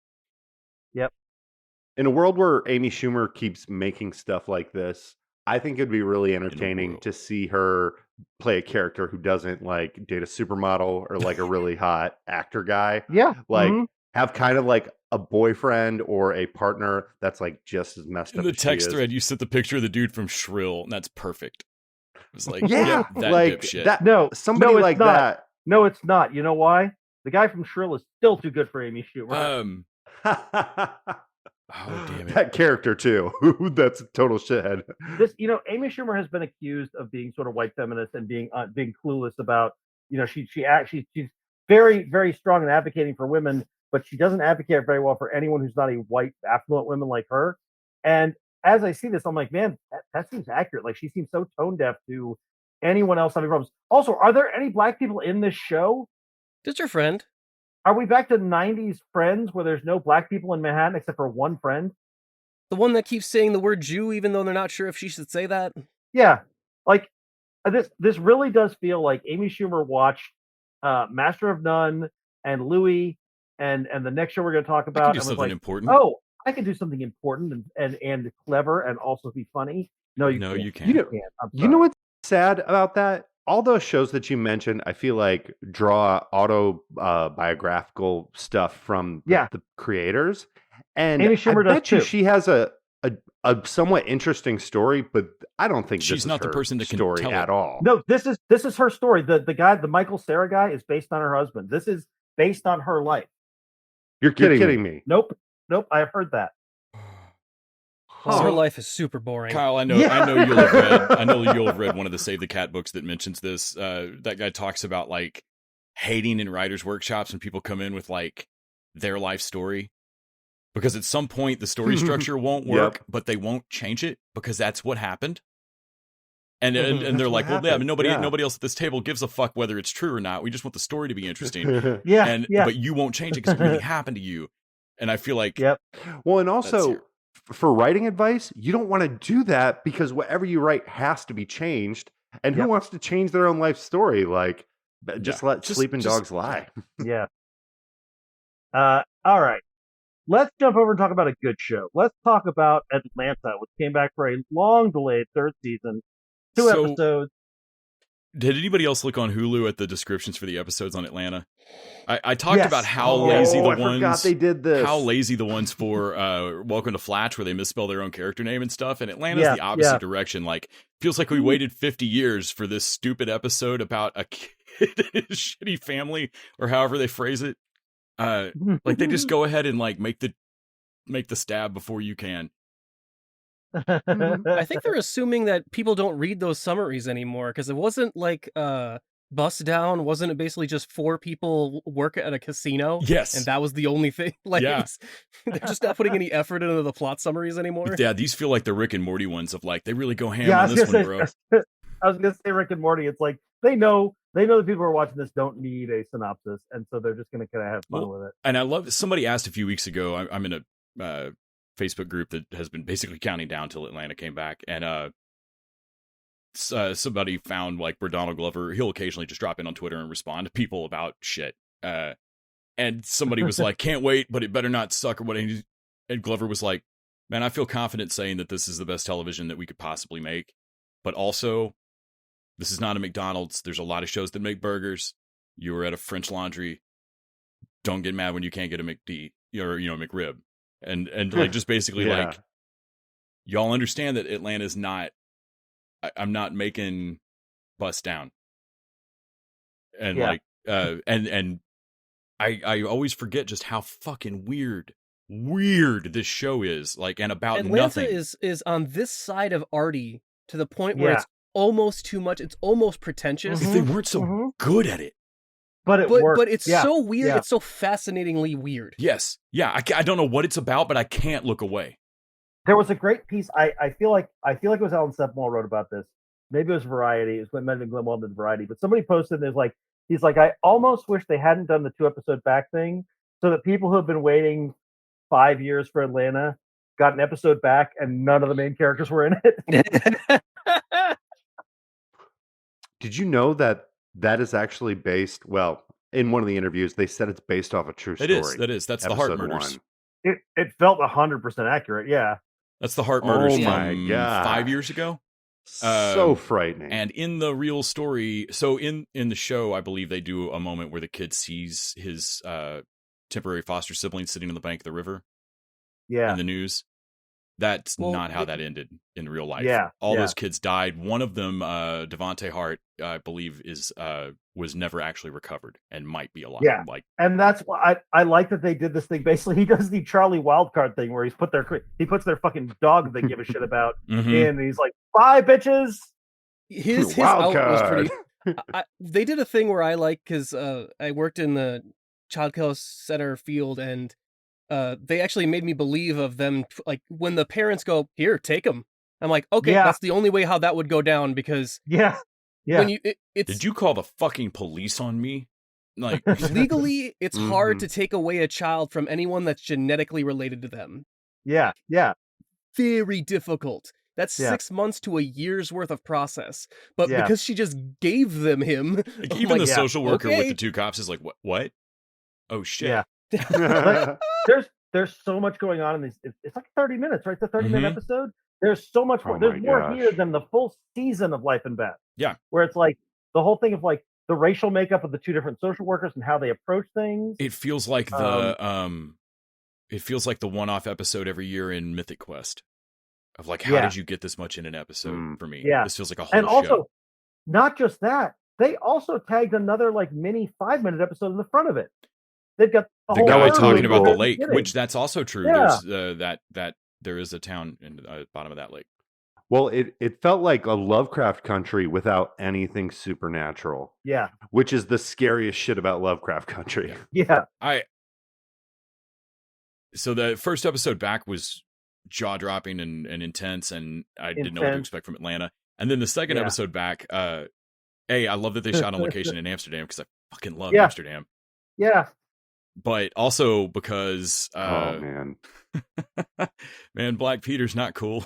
In a world where Amy Schumer keeps making stuff like this, I think it'd be really entertaining world. to see her play a character who doesn't like date a supermodel or like a really hot actor guy. Yeah. Like Mhm. have kind of like a boyfriend or a partner that's like just as messed In up the as she text is. thread, you sent the picture of the dude from Shrill, and that's perfect. It was like, Yeah, that like dipshit. that. No, Somebody no, it's like not. that. No, it's not. You know why? The guy from Shrill is still too good for Amy Schumer. Oh, damn it. That character too. That's a total shithead. Amy Schumer has been accused of being sort of white feminist and being clueless about, she's very, very strong in advocating for women, but she doesn't advocate very well for anyone who's not a white affluent woman like her. And as I see this, I'm like, man, that seems accurate. Like she seems so tone deaf to anyone else having problems. Also, are there any black people in this show? Just your friend. Are we back to 90s Friends where there's no black people in Manhattan except for one friend? The one that keeps saying the word Jew, even though they're not sure if she should say that. Yeah, like this really does feel like Amy Schumer watched Master of None and Louis and the next show we're going to talk I about. can do and was something like, important. oh, I can do something important and clever and also be funny. No, you can't. You can't. You know, can't. I'm you know sorry. what's sad about that? All those shows that you mentioned, I feel like draw autobiographical stuff from the creators. And Amy Schumer I does bet you too. she has a somewhat interesting story, but I don't think She's this is not the her person that can story tell at it. all. No, this is her story. The guy, the Michael Cera guy, is based on her husband. This is based on her life. You're kidding me. Nope. I have heard that. So her life is super boring. Kyle, I know you'll have read. I know you'll have read one of the Save the Cat books that mentions this. That guy talks about like hating in writers' workshops when people come in with like their life story, because at some point the story structure won't work, but they won't change it because that's what happened. And they're like, well, yeah, nobody else at this table gives a fuck whether it's true or not. We just want the story to be interesting. But you won't change it because it really happened to you. And I feel like, well, and also for writing advice, you don't want to do that because whatever you write has to be changed. And who wants to change their own life story? Like, just let sleeping dogs lie. Yeah. All right. Let's jump over and talk about a good show. Let's talk about Atlanta, which came back for a long delayed third season. 2 episodes. Did anybody else look on Hulu at the descriptions for the episodes on Atlanta? I talked about how lazy the ones. Forgot they did this. How lazy the ones for Welcome to Flatch, where they misspell their own character name and stuff. And Atlanta's the opposite direction. Like, feels like we waited 50 years for this stupid episode about a kid and his shitty family, or however they phrase it. Like they just go ahead and like make the stab before you can. I think they're assuming that people don't read those summaries anymore, because it wasn't like Bust Down. Wasn't it basically just 4 people work at a casino? Yes. And that was the only thing. Like, Yeah. they're just not putting any effort into the plot summaries anymore. Yeah, these feel like the Rick and Morty ones of like, they really go ham on this one, bro. I was going to say Rick and Morty. It's like, they know the people who are watching this don't need a synopsis. And so they're just going to kind of have fun with it. And I love, somebody asked a few weeks ago, I'm in a Facebook group that has been basically counting down till Atlanta came back. And somebody found like where Donald Glover, he'll occasionally just drop in on Twitter and respond to people about shit. And somebody was like, can't wait, but it better not suck or what. And Glover was like, man, I feel confident saying that this is the best television that we could possibly make. But also, this is not a McDonald's. There's a lot of shows that make burgers. You were at a French Laundry. Don't get mad when you can't get a McD or, McRib. And like, just basically like, y'all understand that Atlanta's not. I'm not making Bust Down, and Yeah. like, and I always forget just how fucking weird this show is. Like, and about Atlanta nothing. is on this side of Artie to the point where Yeah. it's almost too much. It's almost pretentious. If they weren't so good at it. But it works. But it's so weird. Yeah. It's so fascinatingly weird. Yes. Yeah. I don't know what it's about, but I can't look away. There was a great piece. I feel like it was Alan Sepinwall wrote about this. Maybe it was Variety. It might have been Glenn Weldon's Variety. But somebody posted, there's like, he's like, I almost wish they hadn't done the 2-episode back thing, so that people who have been waiting 5 years for Atlanta got an episode back, and none of the main characters were in it. Did you know that is actually based? Well, in one of the interviews, they said it's based off a true story. That's the Heart Episode Murders. 1. It felt 100% accurate. Yeah. That's the Heart Murders Oh my from God. 5 years ago. So frightening. And in the real story, so in the show, I believe they do a moment where the kid sees his temporary foster sibling sitting on the bank of the river Yeah. in the news. That's Well, not how that ended in real life. Yeah, All yeah. those kids died. One of them, Devontae Hart, I believe, was never actually recovered and might be alive. Yeah. Like, And that's why I like that they did this thing. Basically, he does the Charlie Wildcard thing where he puts their fucking dog they give a shit about mhm. in, and he's like, "Bye, bitches." His Wild out was card. pretty. They did a thing where I like, because I worked in the child care center field, and they actually made me believe of them, like when the parents go, "Here, take him." I'm like, okay, Yeah. that's the only way how that would go down, because Yeah. Yeah. when it's Did you call the fucking police on me? Like, legally, it's hard Mhm. to take away a child from anyone that's genetically related to them. Yeah. Yeah. Very difficult. That's Yeah. 6 months to a year's worth of process. But Yeah. because she just gave them him, like I'm even like, the social worker with okay. the two cops is like, what? Oh shit. Yeah. There's so much going on in these. It's like 30 minutes, right? The 30-minute Mhm. episode. There's so much more. Oh There's my more gosh. here than the full season of Life and Beth. Yeah. Where it's like the whole thing of like the racial makeup of the two different social workers and how they approach things. It feels like it feels like the one-off episode every year in Mythic Quest. Of like, how Yeah. did you get this much in an episode Mm. for me? Yeah. This feels like a whole And also, show. not just that, they also tagged another like mini 5-minute episode in the front of it. They've got The whole guy world talking about the at lake, beginning. which that's also true. Yeah. There's that there is a town in the bottom of that lake. Well, it felt like a Lovecraft country without anything supernatural, Yeah. which is the scariest shit about Lovecraft country. Yeah. So the first episode back was jaw-dropping and intense, and I didn't know what to Intense. expect from Atlanta. And then the second Yeah. episode back, I love that they shot on location in Amsterdam because I fucking love Yeah. Amsterdam. Yeah. But also because, Oh man. man, Black Peter's not cool.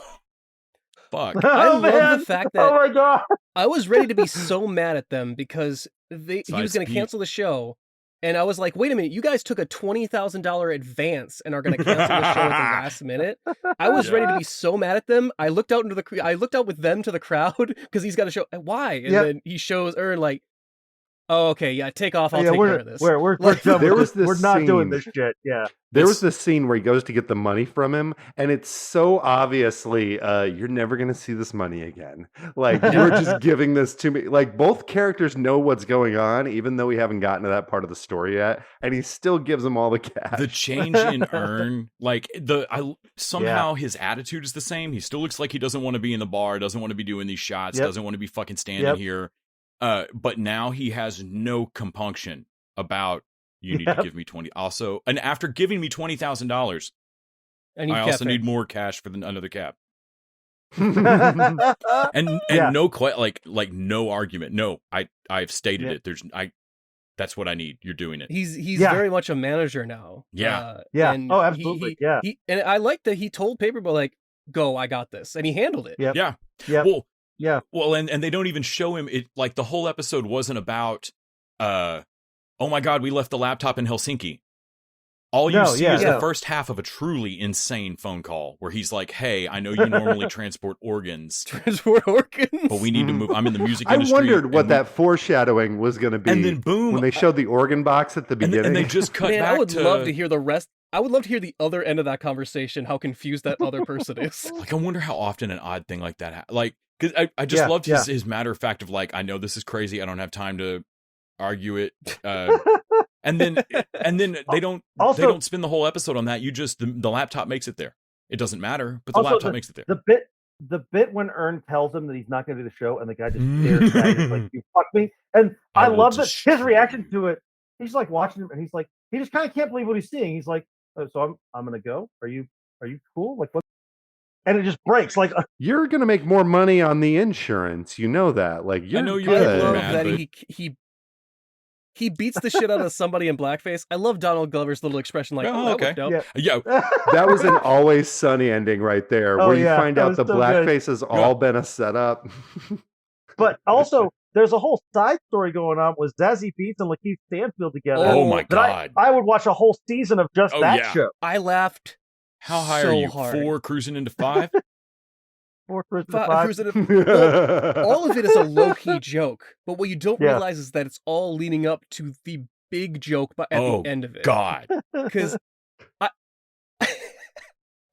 Fuck. I Oh, love man. the fact Oh that my god. I was ready to be so mad at them because he was going to Speed. cancel the show. And I was like, wait a minute, you guys took a $20,000 advance and are going to cancel the show at the last minute. I was ready to be so mad at them. I looked out with them to the crowd because he's got a show. Why? And Yep. then he shows Ern like, oh, okay, yeah, take off. I'll Yeah, take we're care of this. we're Like, done there with was this. We're this not doing scene- this shit. Yeah. There was this scene where he goes to get the money from him, and it's so obviously, you're never going to see this money again. Like, you're just giving this to me. Like, both characters know what's going on, even though we haven't gotten to that part of the story yet, and he still gives them all the cash. The change in Ern, like somehow his attitude is the same. He still looks like he doesn't want to be in the bar, doesn't want to be doing these shots, Yep. doesn't want to be fucking standing Yep. here. But now he has no compunction about you need to Yep. give me 20. Also, and after giving me $20,000, I need I also cafe. need more cash for another cab. Yeah. And Yeah. no like no argument. No, I've stated Yeah. it. That's what I need. You're doing it. He's Yeah. very much a manager now. Yeah. Yeah. And Oh, absolutely. Yeah. And I like that he told Paperboy, like, go, I got this. And he handled it. Yep. Yeah. Yep. Well, Yeah. Well, and they don't even show him it. Like the whole episode wasn't about, oh my God, we left the laptop in Helsinki. All you No, see yeah, is yeah. the first half of a truly insane phone call where he's like, "Hey, I know you normally transport organs, Transport organs. but we need to move. I'm in the music I industry." wondered what and that foreshadowing was going to be. and then boom, when they showed the organ box at the and beginning. they just cut Man, back I would to love to hear the rest. I would love to hear the other end of that conversation, how confused that other person is. Like, I wonder how often an odd thing like that like, because I just loved his matter of fact of like, I know this is crazy, I don't have time to argue it, and then they don't spend the whole episode on that. You just the laptop makes it there. It doesn't matter, but the laptop makes it there. The bit when Ern tells him that he's not going to do the show, and the guy just stares at him like, "You fuck me," and I love that his reaction to it. He's like watching him, and he's like, he just kind of can't believe what he's seeing. He's like, oh, "So I'm going to go. Are you cool? Like what?" And it just breaks. Like you're going to make more money on the insurance. You know that. Like I know you're good. I love that he beats the shit out of somebody in blackface. I love Donald Glover's little expression, like, "Oh, okay, yeah." That was an Always Sunny ending right there, where you find out the blackface has all been a setup. But also, there's a whole side story going on with Zazie Beetz and Lakeith Stanfield together. Oh my god! I would watch a whole season of just that show. I laughed. How high are you? Hard. 4 cruising into 5? 4 cruising into 5. Well, all of it is a low-key joke, but what you don't realize is that it's all leading up to the big joke at the end of it. God. Because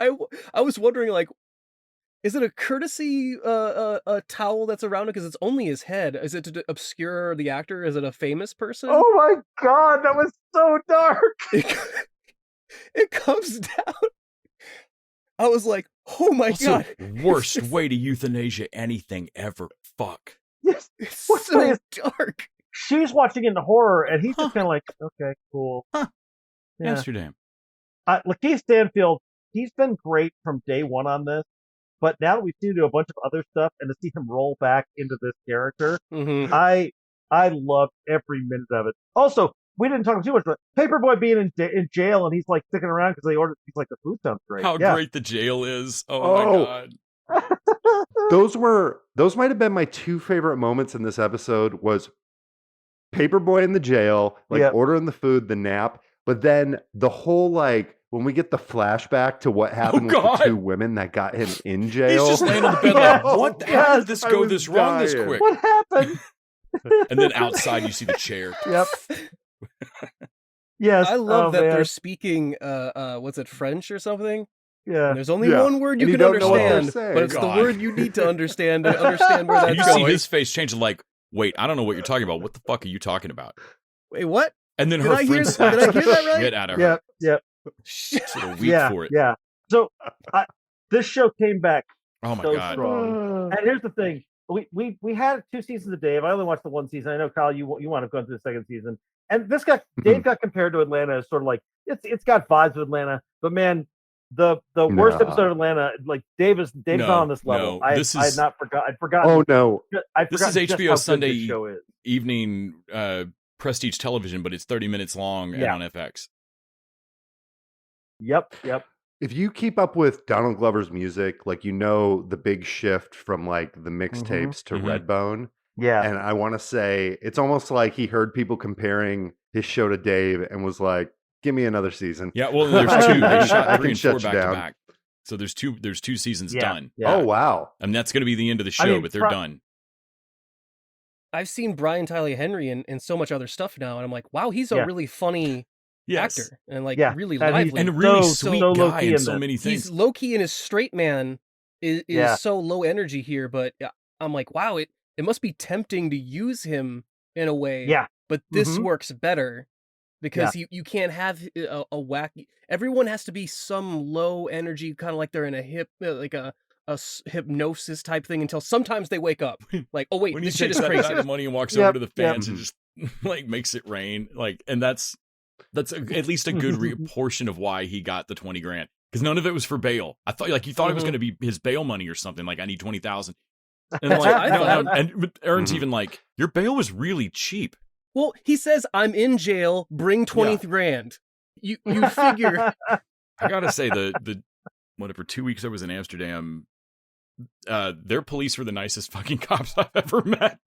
I was wondering, like, is it a courtesy a towel that's around it because it's only his head? Is it to obscure the actor? Is it a famous person? Oh my god, that was so dark. It comes down. I was like, oh my god. Worst way to euthanasia anything ever. Fuck. Yes. It's so dark. She's watching it in horror, and he's just kind of like, okay, cool. Huh. Yeah. Amsterdam. Lakeith Stanfield, he's been great from day one on this, but now that we've seen him do a bunch of other stuff, and to see him roll back into this character, I loved every minute of it. Also, we didn't talk too much, but Paperboy being in jail, and he's like sticking around because they ordered. He's like, the food sounds great. How great the jail is! Oh my god, those might have been my 2 favorite moments in this episode. Was Paperboy in the jail, like ordering the food, the nap, but then the whole like when we get the flashback to what happened with the 2 women that got him in jail. He's just laying on the bed like, what? How did this go this wrong this quick? What happened? And then outside you see the chair. Yep. Yes, I love that they're speaking what's it, French or something? Yeah. And there's only one word you can understand, but it's the word you need to understand where that's going. You see his face change like, wait, I don't know what you're talking about. What the fuck are you talking about? Wait, what? And then her friend did I hear that right? Shit out of her. Yep. Sort of weak for it. Yeah. So this show came back oh my so god. strong. And here's the thing. We had 2 seasons of Dave. I only watched the 1 season. I know, Kyle, you want to go into the 2nd season. And Dave got compared to Atlanta as sort of like it's got vibes of Atlanta, but man, the worst episode of Atlanta, like Dave's not on this level. I had forgotten. Oh no, this is HBO Sunday evening prestige television, but it's 30 minutes long and on FX. Yep. If you keep up with Donald Glover's music, like the big shift from like the mixtapes to Redbone. Yeah. And I want to say it's almost like he heard people comparing his show to Dave and was like, give me another season. Yeah, well, there's 2. They shot 3 and 4 back to back. So there's two seasons done. Yeah. Oh, wow. And that's going to be the end of the show, but they're done. I've seen Brian Tyree Henry in so much other stuff now, and I'm like, wow, he's a really funny actor and like really lively. And a really sweet guy in so many things. He's low-key in his straight man is so low energy here, but I'm like, wow, it must be tempting to use him in a way. Yeah. But this works better because you can't have a wacky. Everyone has to be some low energy, kind of like they're in a like a hypnosis type thing until sometimes they wake up. Like, oh wait, when this he shit takes is that crazy. kind of money and walks over to the fans and just like makes it rain. Like, and that's at least a good portion of why he got the $20,000 because none of it was for bail. I thought you thought it was going to be his bail money or something. Like, I need $20,000. And I'm like, no. And Aaron's even like, your bail was really cheap. Well, he says, I'm in jail, bring $20,000. You figure. I gotta say, the whatever 2 weeks I was in Amsterdam, their police were the nicest fucking cops I've ever met.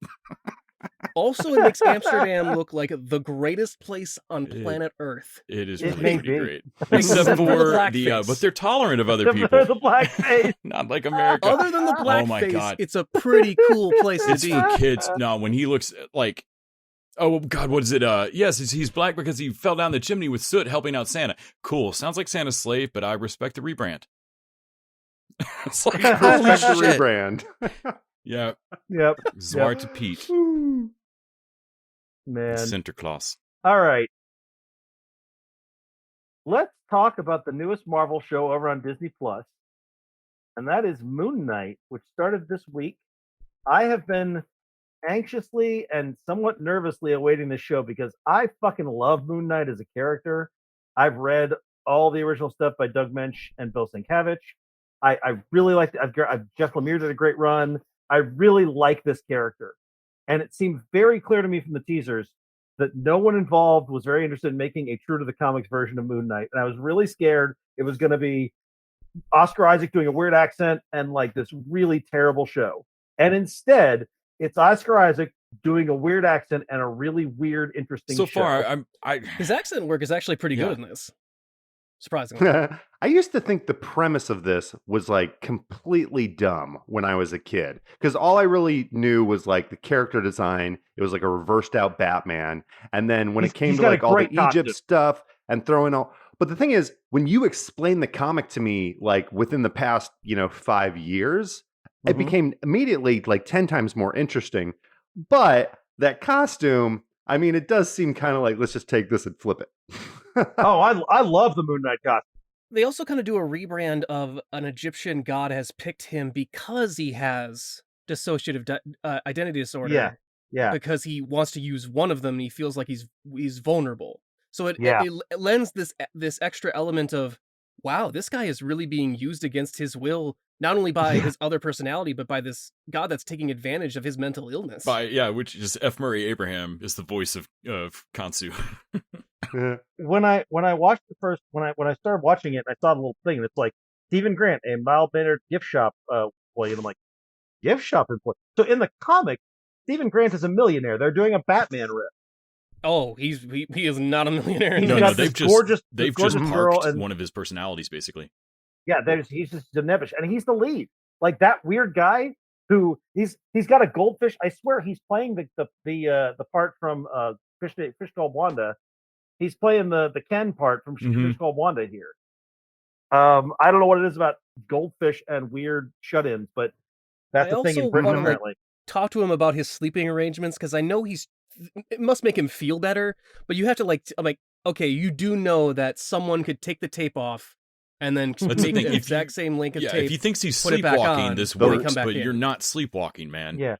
Also, it makes Amsterdam look like the greatest place on planet Earth. It is really pretty great. Except Except for the but they're tolerant of other people. The blackface. Not like America. Other than the blackface, oh my God. It's a pretty cool place to be. It's for kids. No, when he looks like Oh God, what is it? Yes, he's black because he fell down the chimney with soot helping out Santa. Cool. Sounds like Santa's slave, but I respect the rebrand. It's like, holy Respect the shit. rebrand. Yeah. Yep. Zwarte Piet. Man. Sinterklaas. All right. Let's talk about the newest Marvel show over on Disney Plus, and that is Moon Knight, which started this week. I have been anxiously and somewhat nervously awaiting this show because I fucking love Moon Knight as a character. I've read all the original stuff by Doug Mensch and Bill Sienkiewicz. I really liked it. Jeff Lemire did a great run. I really like this character. And it seemed very clear to me from the teasers that no one involved was very interested in making a true to the comics version of Moon Knight. And I was really scared it was going to be Oscar Isaac doing a weird accent and like this really terrible show. And instead, it's Oscar Isaac doing a weird accent and a really weird, interesting show. So far, His accent work is actually pretty good in this. Surprisingly. I used to think the premise of this was like completely dumb when I was a kid because all I really knew was like the character design. It was like a reversed out Batman. And then when it came to like all the Egypt stuff and throwing all. But the thing is, when you explain the comic to me, like within the past, 5 years, it became immediately like 10 times more interesting. But that costume, I mean, it does seem kind of like, let's just take this and flip it. I love the Moon Knight costume. They also kind of do a rebrand of an Egyptian god has picked him because he has dissociative identity disorder. Yeah. Because he wants to use one of them and he feels like he's vulnerable. So it lends this extra element of, wow, this guy is really being used against his will, not only by his other personality, but by this god that's taking advantage of his mental illness. Which is F. Murray Abraham is the voice of Khonsu. When I watched when I started watching it, I saw the little thing, and it's like Stephen Grant, a mild-mannered gift shop employee, and I'm like, gift shop employee. So in the comic, Stephen Grant is a millionaire. They're doing a Batman riff. Oh, he is not a millionaire. No, they've just girl parked one of his personalities, basically. Yeah, he's just Zanevish, and he's the lead. Like that weird guy who he's got a goldfish. I swear he's playing the part from Fish Called Wanda. He's playing the Ken part from Fish Called Wanda here. I don't know what it is about goldfish and weird shut-ins, but that's the thing in Britain apparently. Talk to him about his sleeping arrangements because I know it must make him feel better, but you have to I'm like, okay, you do know that someone could take the tape off and then make the exact same length of tape. If he thinks he's sleepwalking, this works, but you're not sleepwalking, man. Yeah.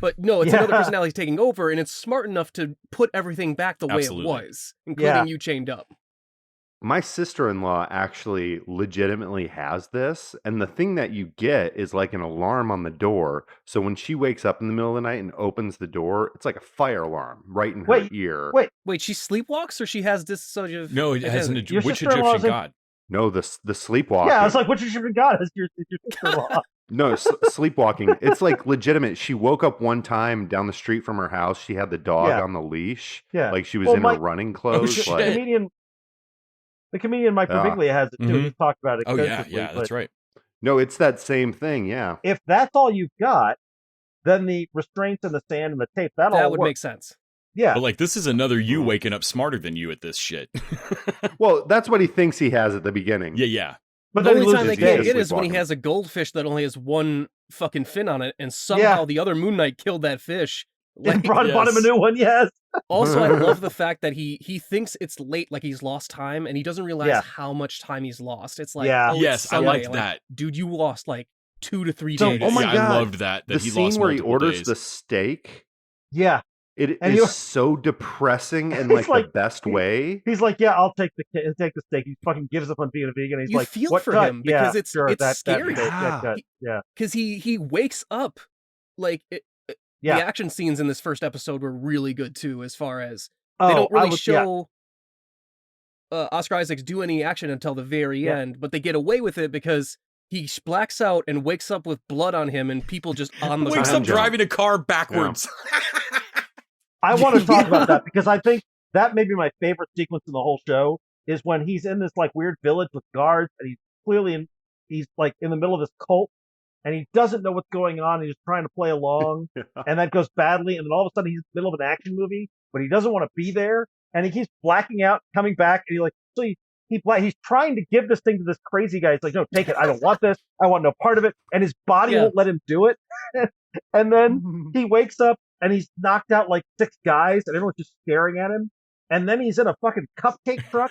But no, it's another personality taking over, and it's smart enough to put everything back the way it was, including you chained up. My sister-in-law actually legitimately has this, and the thing that you get is like an alarm on the door. So when she wakes up in the middle of the night and opens the door, it's like a fire alarm right in her ear. Wait, she sleepwalks or she has this sort of... No, it has which Egyptian god? No, the sleepwalking. Yeah, I was like, which Egyptian god is your sister-in-law? No, sleepwalking. It's like legitimate. She woke up one time down the street from her house. She had the dog on the leash. Yeah. Like she was in her running clothes. The comedian Mike Birbiglia has it too. He's talked about it. Oh yeah, that's right. No, it's that same thing. Yeah. If that's all you've got, then the restraints and the sand and the tape that would make sense. Yeah, but like this is another you waking up smarter than you at this shit. Well, that's what he thinks he has at the beginning. Yeah. But the only time they can't get is when he has a goldfish that only has one fucking fin on it, and somehow the other Moon Knight killed that fish. Like, brought him a new one, yes. Also, I love the fact that he thinks it's late, like he's lost time, and he doesn't realize how much time he's lost. It's like, I like that. Dude, you lost like 2 to 3 days. Oh my God. I loved that the he scene lost where he orders days. the steak. Yeah. It is so depressing in like the best way. He's like, yeah, I'll take the steak. He fucking gives up on being a vegan. He's you like, feel what for cut? him because it's scary. Yeah, because he wakes up like the action scenes in this first episode were really good too. As far as they don't really show Oscar Isaacs do any action until the very end, but they get away with it because he blacks out and wakes up with blood on him, and people just on the wakes up driving a car backwards. I want to talk about that because I think that may be my favorite sequence in the whole show is when he's in this like weird village with guards and he's clearly he's like in the middle of this cult and he doesn't know what's going on. He's just trying to play along and that goes badly. And then all of a sudden he's in the middle of an action movie but he doesn't want to be there, and he keeps blacking out, coming back, and he's trying to give this thing to this crazy guy. He's like, no, take it. I don't want this. I want no part of it. And his body won't let him do it. And then he wakes up and he's knocked out like 6 guys, and everyone's just staring at him. And then he's in a fucking cupcake truck,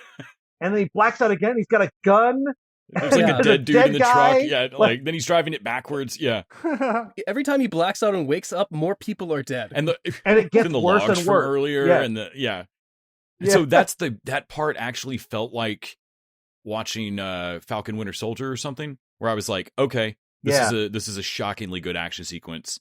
and then he blacks out again. He's got a gun. There's like a dead dude in the truck. Yeah, like then he's driving it backwards. Yeah. Every time he blacks out and wakes up, more people are dead. And it gets worse and worse. Earlier, and so that part actually felt like watching Falcon Winter Soldier or something, where I was like, okay, this is a shockingly good action sequence.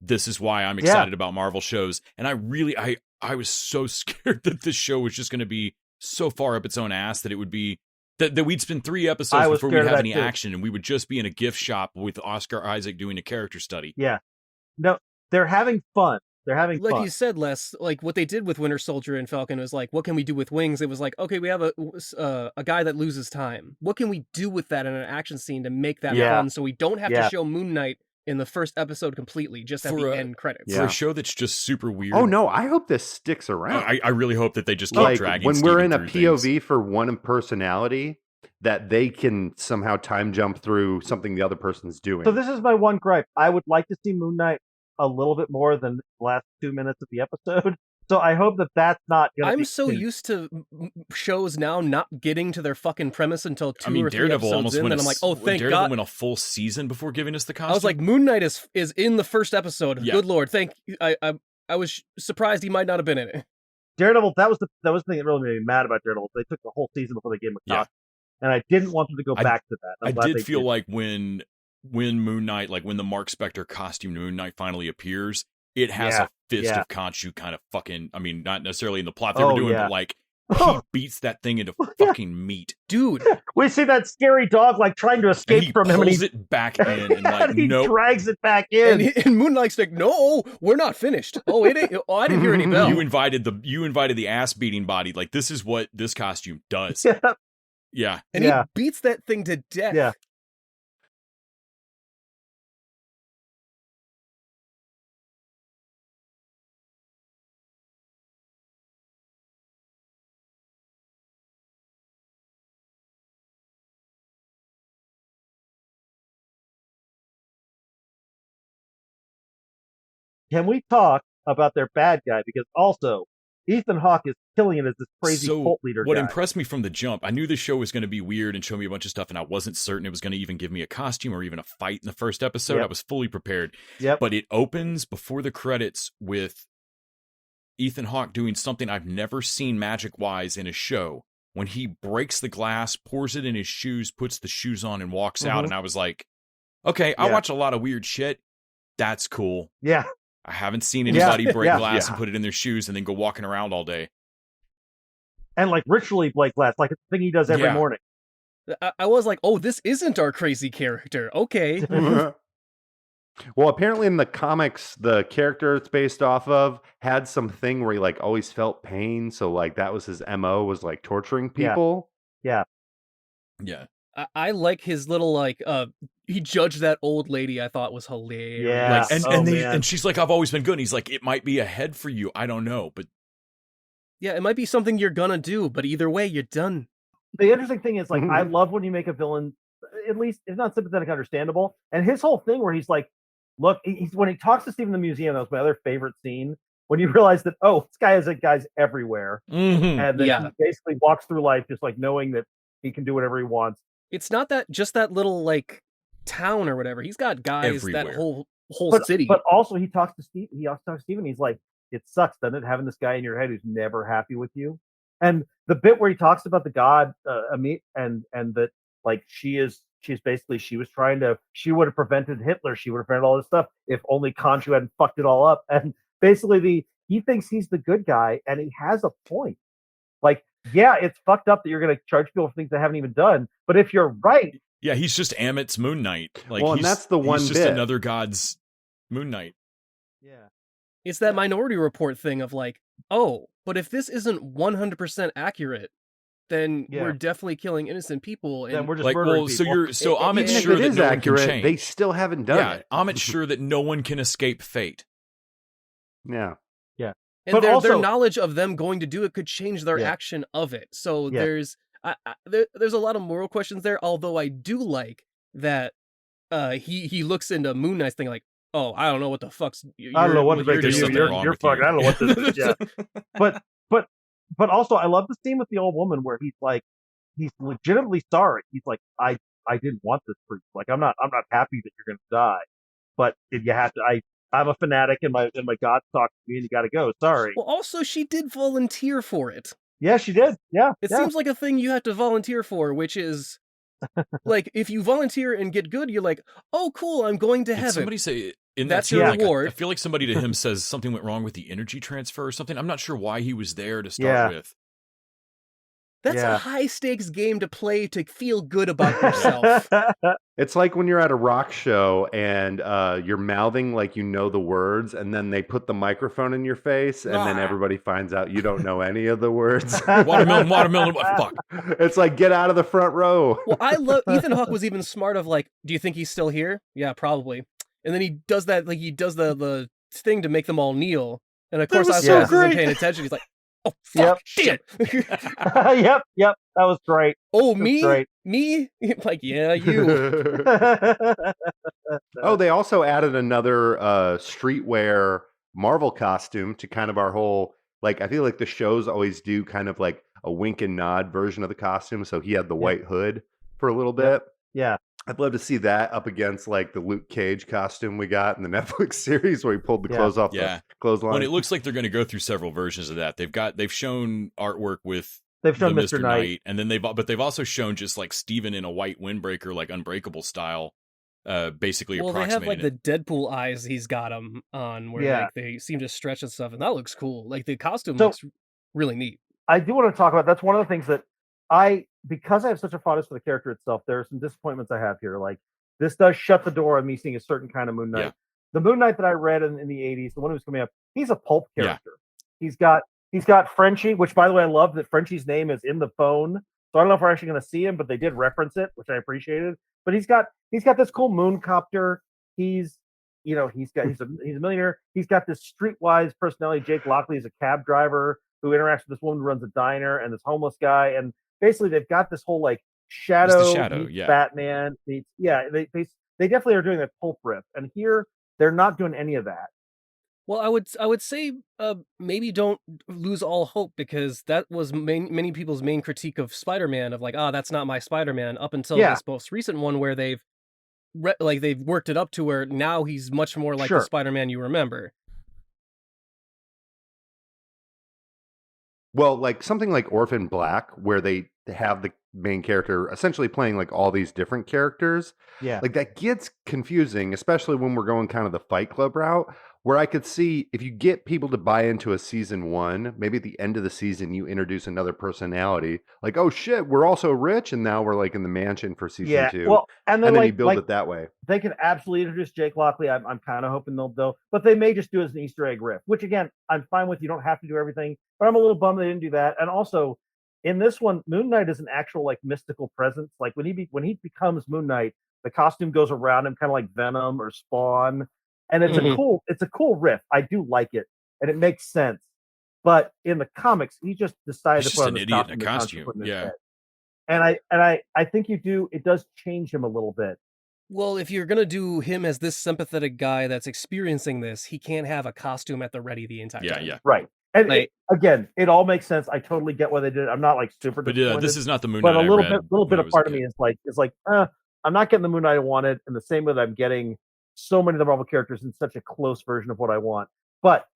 This is why I'm excited about Marvel shows. And I was so scared that this show was just going to be so far up its own ass that it would be that we'd spend 3 episodes before we'd have any action, and we would just be in a gift shop with Oscar Isaac doing a character study. Yeah. No, they're having fun. They're having fun. Like you said, Les, like what they did with Winter Soldier and Falcon was like, what can we do with wings? It was like, okay, we have a guy that loses time. What can we do with that in an action scene to make that fun, so we don't have to show Moon Knight in the first episode completely, just at the end credits. For a show that's just super weird. Oh no, I hope this sticks around. I really hope that they just keep dragging when Steven we're in a through POV things. for one personality, that they can somehow time jump through something the other person's doing. So this is my one gripe. I would like to see Moon Knight a little bit more than the last 2 minutes of the episode. So I hope that that's not going to be... I'm so used to shows now not getting to their fucking premise until 2 or 3 Daredevil episodes almost in, went and I'm like, oh, thank Daredevil God. went a full season before giving us the costume. I was like, Moon Knight is in the first episode. Yeah. Good Lord, thank you. I was surprised he might not have been in it. Daredevil, that was the thing that really made me mad about Daredevil. They took the whole season before they gave him a costume. And I didn't want them to go back to that. I did feel like when Moon Knight, like when the Mark Spector costume Moon Knight finally appears, it has a fist of Khonshu kind of fucking, I mean, not necessarily in the plot they were doing, but like, he beats that thing into fucking meat. Dude. We see that scary dog like trying to escape from him, and he pulls it back in and like, he drags it back in. And Moon Knight's like, no, we're not finished. Oh, it ain't. Oh, I didn't hear any bell. You invited the ass beating body. Like, this is what this costume does. Yeah. And he beats that thing to death. Yeah. Can we talk about their bad guy? Because also, Ethan Hawke is killing it as this crazy cult leader what guy. impressed me from the jump, I knew the show was going to be weird and show me a bunch of stuff, and I wasn't certain it was going to even give me a costume or even a fight in the first episode. I was fully prepared. But it opens before the credits with Ethan Hawke doing something I've never seen magic-wise in a show. When he breaks the glass, pours it in his shoes, puts the shoes on, and walks out, and I was like, okay, I watch a lot of weird shit. That's cool. Yeah. I haven't seen anybody break glass and put it in their shoes and then go walking around all day. And like ritually break glass, like it's a thing he does every morning. I was like, oh, this isn't our crazy character. Okay. Well, apparently in the comics, the character it's based off of had something where he like always felt pain. So like that was his MO, was like torturing people. Yeah. I like his little like he judged that old lady. I thought was hilarious. Yeah, like, and she's like, I've always been good. And he's like, it might be a head for you. I don't know, but yeah, it might be something you're gonna do. But either way, you're done. The interesting thing is, like, I love when you make a villain, at least if not sympathetic, understandable. And his whole thing where he's like, look, when he talks to Steve in the museum, that was my other favorite scene. When you realize that, oh, this guy has guys everywhere, and then he basically walks through life just like knowing that he can do whatever he wants. It's not that just that little like town or whatever. He's got guys everywhere. That whole city. But also he talks to Steve. He also talks to Steven. He's like, it sucks, doesn't it, having this guy in your head who's never happy with you? And the bit where he talks about the god Amit and that like she was would have prevented Hitler. She would have prevented all this stuff if only Khonshu hadn't fucked it all up. And basically he thinks he's the good guy, and he has a point. Like, yeah, it's fucked up that you're going to charge people for things they haven't even done. But if you're right, yeah, he's just Amit's Moon Knight. Like, well, and that's the one he's just another god's Moon Knight. Yeah, it's that Minority Report thing of like, oh, but if this isn't 100% accurate, then we're definitely killing innocent people. And then we're just murdering people. So Amit's sure that no one can change. They still haven't done it. Amit's sure that no one can escape fate. Yeah. And But their also- knowledge of them going to do it could change their Yeah. action of it. So Yeah. there's a lot of moral questions there. Although I do like that he looks into Moon Knight's thing like, oh, I don't know what the fuck's. I don't know what you're to make There's of you. something You're, wrong you're with fucking. you. I don't know what this is. Yeah. But also, I love the scene with the old woman where he's legitimately sorry. He's like, I didn't want this for you. Like, I'm not happy that you're gonna die. But you have to. I'm a fanatic, and my God talked to me, and you got to go. Sorry. Well, also she did volunteer for it. Yeah, she did. Yeah. It yeah. seems like a thing you have to volunteer for, which is like if you volunteer and get good, you're like, oh, cool, I'm going to Did heaven. somebody say in That's that your scene, like, reward. I feel like somebody to him says something went wrong with the energy transfer or something. I'm not sure why he was there to start Yeah. with. That's Yeah. a high stakes game to play to feel good about yourself. It's like when you're at a rock show and you're mouthing like you know the words, and then they put the microphone in your face, and then Ah. everybody finds out you don't know any of the words. Watermelon, what fuck? It's like, get out of the front row. Well, I love Ethan Hawke was even smart of like, do you think he's still here? Yeah, probably. And then he does that, like he does the thing to make them all kneel. And of course, was Oscar so Isaac isn't great. paying attention. He's like, oh fuck, Yep. shit. Yep. That was great. Oh, That's me? great. Me? Like, yeah, you. Oh, they also added another streetwear Marvel costume to kind of our whole, like, I feel like the shows always do kind of like a wink and nod version of the costume. So he had the white hood for a little bit. Yeah. I'd love to see that up against like the Luke Cage costume we got in the Netflix series where he pulled the Yeah. clothes off Yeah. the clothesline. When it looks like they're going to go through several versions of that. They've shown artwork with They've shown the Mr. Knight. and then they've also shown just like Steven in a white windbreaker, like Unbreakable style, basically Well, they have like approximating the Deadpool eyes he's got them on where Yeah. like they seem to stretch and stuff. And that looks cool. Like the costume So- looks really neat. I do want to talk about. That's one of the things that because I have such a fondness for the character itself. There are some disappointments I have here. Like this does shut the door on me seeing a certain kind of Moon Knight. Yeah. The Moon Knight that I read in the 80s, the one who was coming up, he's a pulp Yeah. character. He's got Frenchie, which by the way I love that Frenchie's name is in the phone. So I don't know if we're actually going to see him, but they did reference it, which I appreciated. But he's got this cool moon copter. He's a millionaire. He's got this streetwise personality. Jake Lockley is a cab driver who interacts with this woman who runs a diner and this homeless guy. And basically they've got this whole like shadow meets yeah. Batman meets, they definitely are doing a pulp riff. And here they're not doing any of that. Well, I would say maybe don't lose all hope because that was many people's main critique of Spider-Man of like, that's not my Spider-Man up until Yeah. this most recent one where they've worked it up to where now he's much more like the Sure. Spider-Man you remember. Well, like something like Orphan Black, where they have the main character essentially playing like all these different characters, Yeah. like that gets confusing, especially when we're going kind of the Fight Club route, where I could see if you get people to buy into a season one, maybe at the end of the season, you introduce another personality. Like, oh shit, we're also rich, and now we're like in the mansion for season two. Well, and then you like, build it that way. they can absolutely introduce Jake Lockley. I'm kind of hoping they'll, but they may just do it as an Easter egg riff, which again, I'm fine with. You don't have to do everything, but I'm a little bummed they didn't do that. And also, in this one, Moon Knight is an actual like mystical presence. Like when he becomes Moon Knight, the costume goes around him, kind of like Venom or Spawn, and it's a cool riff. I do like it, and it makes sense. But in the comics, he just decided He's to just put an on this idiot in a costume. that Constantine costume. put in his Yeah. head. And I think it does change him a little bit. Well, if you're gonna do him as this sympathetic guy that's experiencing this, he can't have a costume at the ready the entire time. Yeah. Right. And Like- again, it all makes sense. I totally get why they did it. I'm not like super But disappointed. this is not the Moon but Knight a I little read bit when I of was part a of me kid. is like, I'm not getting the Moon Knight I wanted, in the same way that I'm getting so many of the Marvel characters in such a close version of what I want. But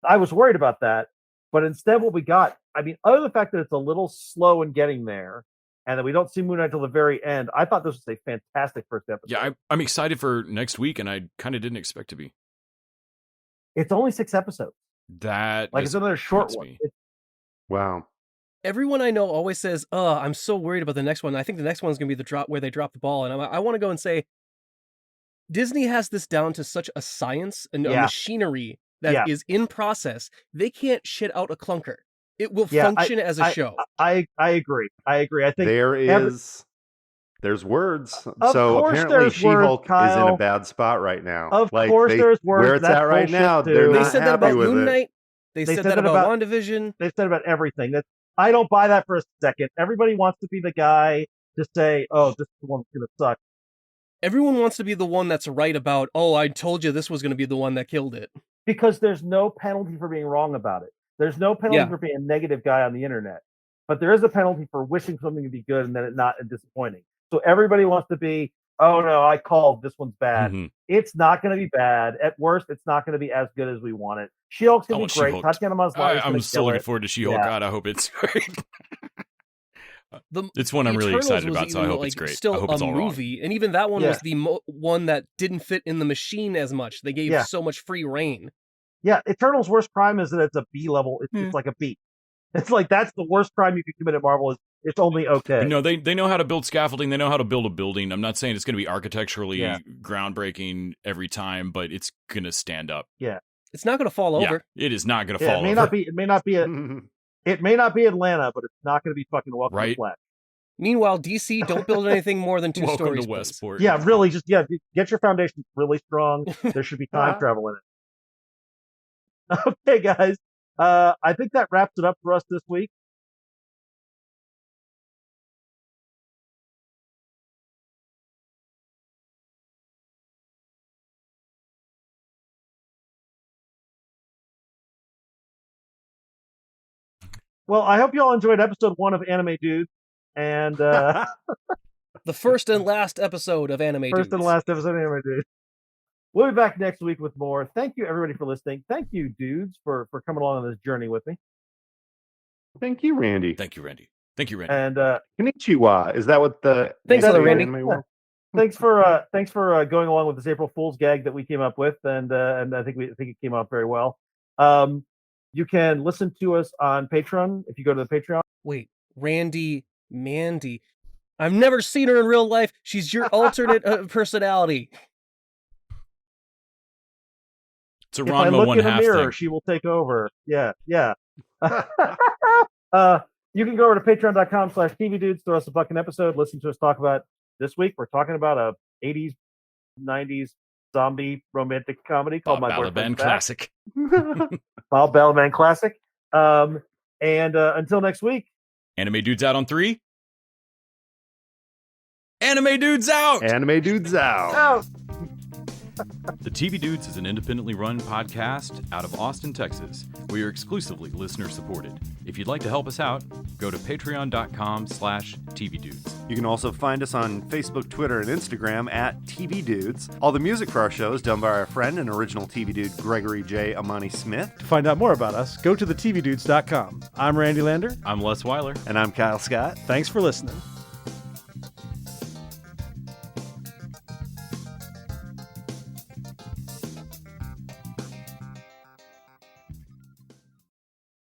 I was worried about that. But instead, what we got, I mean, other than the fact that it's a little slow in getting there, and that we don't see Moon Knight till the very end, I thought this was a fantastic first episode. Yeah, I'm excited for next week, and I kind of didn't expect to be. It's only 6 episodes. That Like it's another short disappoints one. me. Wow. Everyone I know always says, I'm so worried about the next one. I think the next one's going to be the drop where they drop the ball. And I want to go and say, Disney has this down to such a science and a Yeah. machinery that is in process. They can't shit out a clunker. It will Yeah, function as a show. I agree. I think There's words. Of So course apparently there's She-Hulk words, is in Kyle. a bad spot right now. Of course there's words. Where it's That's at right bullshit, now, dude. they're They not said that happy about with Moon it. Knight. They said that about WandaVision. They said about everything. I don't buy that for a second. Everybody wants to be the guy to say, "Oh, this is the one that's going to suck." Everyone wants to be the one that's right about, "Oh, I told you this was going to be the one that killed it." Because there's no penalty for being wrong about it. There's no penalty for being a negative guy on the internet. But there is a penalty for wishing something to be good and then it not disappointing. So everybody wants to be, "Oh no, I called. This one's bad." Mm-hmm. It's not going to be bad. At worst, it's not going to be as good as we want it. She-Hulk's going to be great. She-Hulk. Tatiana Maslany. I'm so looking forward to She-Hulk. God, I hope it's great. It's one I'm really excited about, so I hope it's great. Still I hope it's all movie, and even that one was the one that didn't fit in the machine as much. They gave so much free reign. Yeah, Eternal's worst crime is that it's a B level. It's like a B. It's like that's the worst crime you could commit at Marvel. Is it's only okay. No, they know how to build scaffolding. They know how to build a building. I'm not saying it's going to be architecturally groundbreaking every time, but it's going to stand up. Yeah, it's not going to fall over. It is not going to fall over. It may not be Atlanta, but it's not going to be fucking Welcome to Flash. Meanwhile, DC don't build anything more than 2 stories. Welcome to Westport. Yeah, really, just get your foundation really strong. There should be time travel in it. Okay, guys. I think that wraps it up for us this week. Well, I hope you all enjoyed episode 1 of Anime Dudes, and the first and last episode of Anime Dudes. First and last episode of Anime Dudes. We'll be back next week with more. Thank you, everybody, for listening. Thank you, dudes, for coming along on this journey with me. Thank you, Randy. Thank you, Randy. Thank you, Randy. And Konnichiwa. Is that what the thanks, Randy? Thanks for going along with this April Fool's gag that we came up with, and I think it came out very well. You can listen to us on Patreon if you go to the Patreon. Wait, Mandy. I've never seen her in real life. She's your alternate personality. It's a If Ranma I look one in a half mirror, thing. she will take over. Yeah. You can go over to patreon.com/tvdudes, throw us a fucking episode, listen to us talk about this week. We're talking about a 80s, 90s zombie romantic comedy called My Boyfriend's Back. Classic. Bob Balaban classic. And until next week. Anime Dudes out on 3. Anime Dudes out! Anime Dudes out! The TV Dudes is an independently run podcast out of Austin, Texas. We are exclusively listener supported. If you'd like to help us out, go to patreon.com/tvdudes. You can also find us on Facebook, Twitter, and Instagram at TV Dudes. All the music for our show is done by our friend and original TV Dude, Gregory J. Amani Smith. To find out more about us, go to thetvdudes.com. I'm Randy Lander. I'm Les Weiler. And I'm Kyle Scott. Thanks for listening.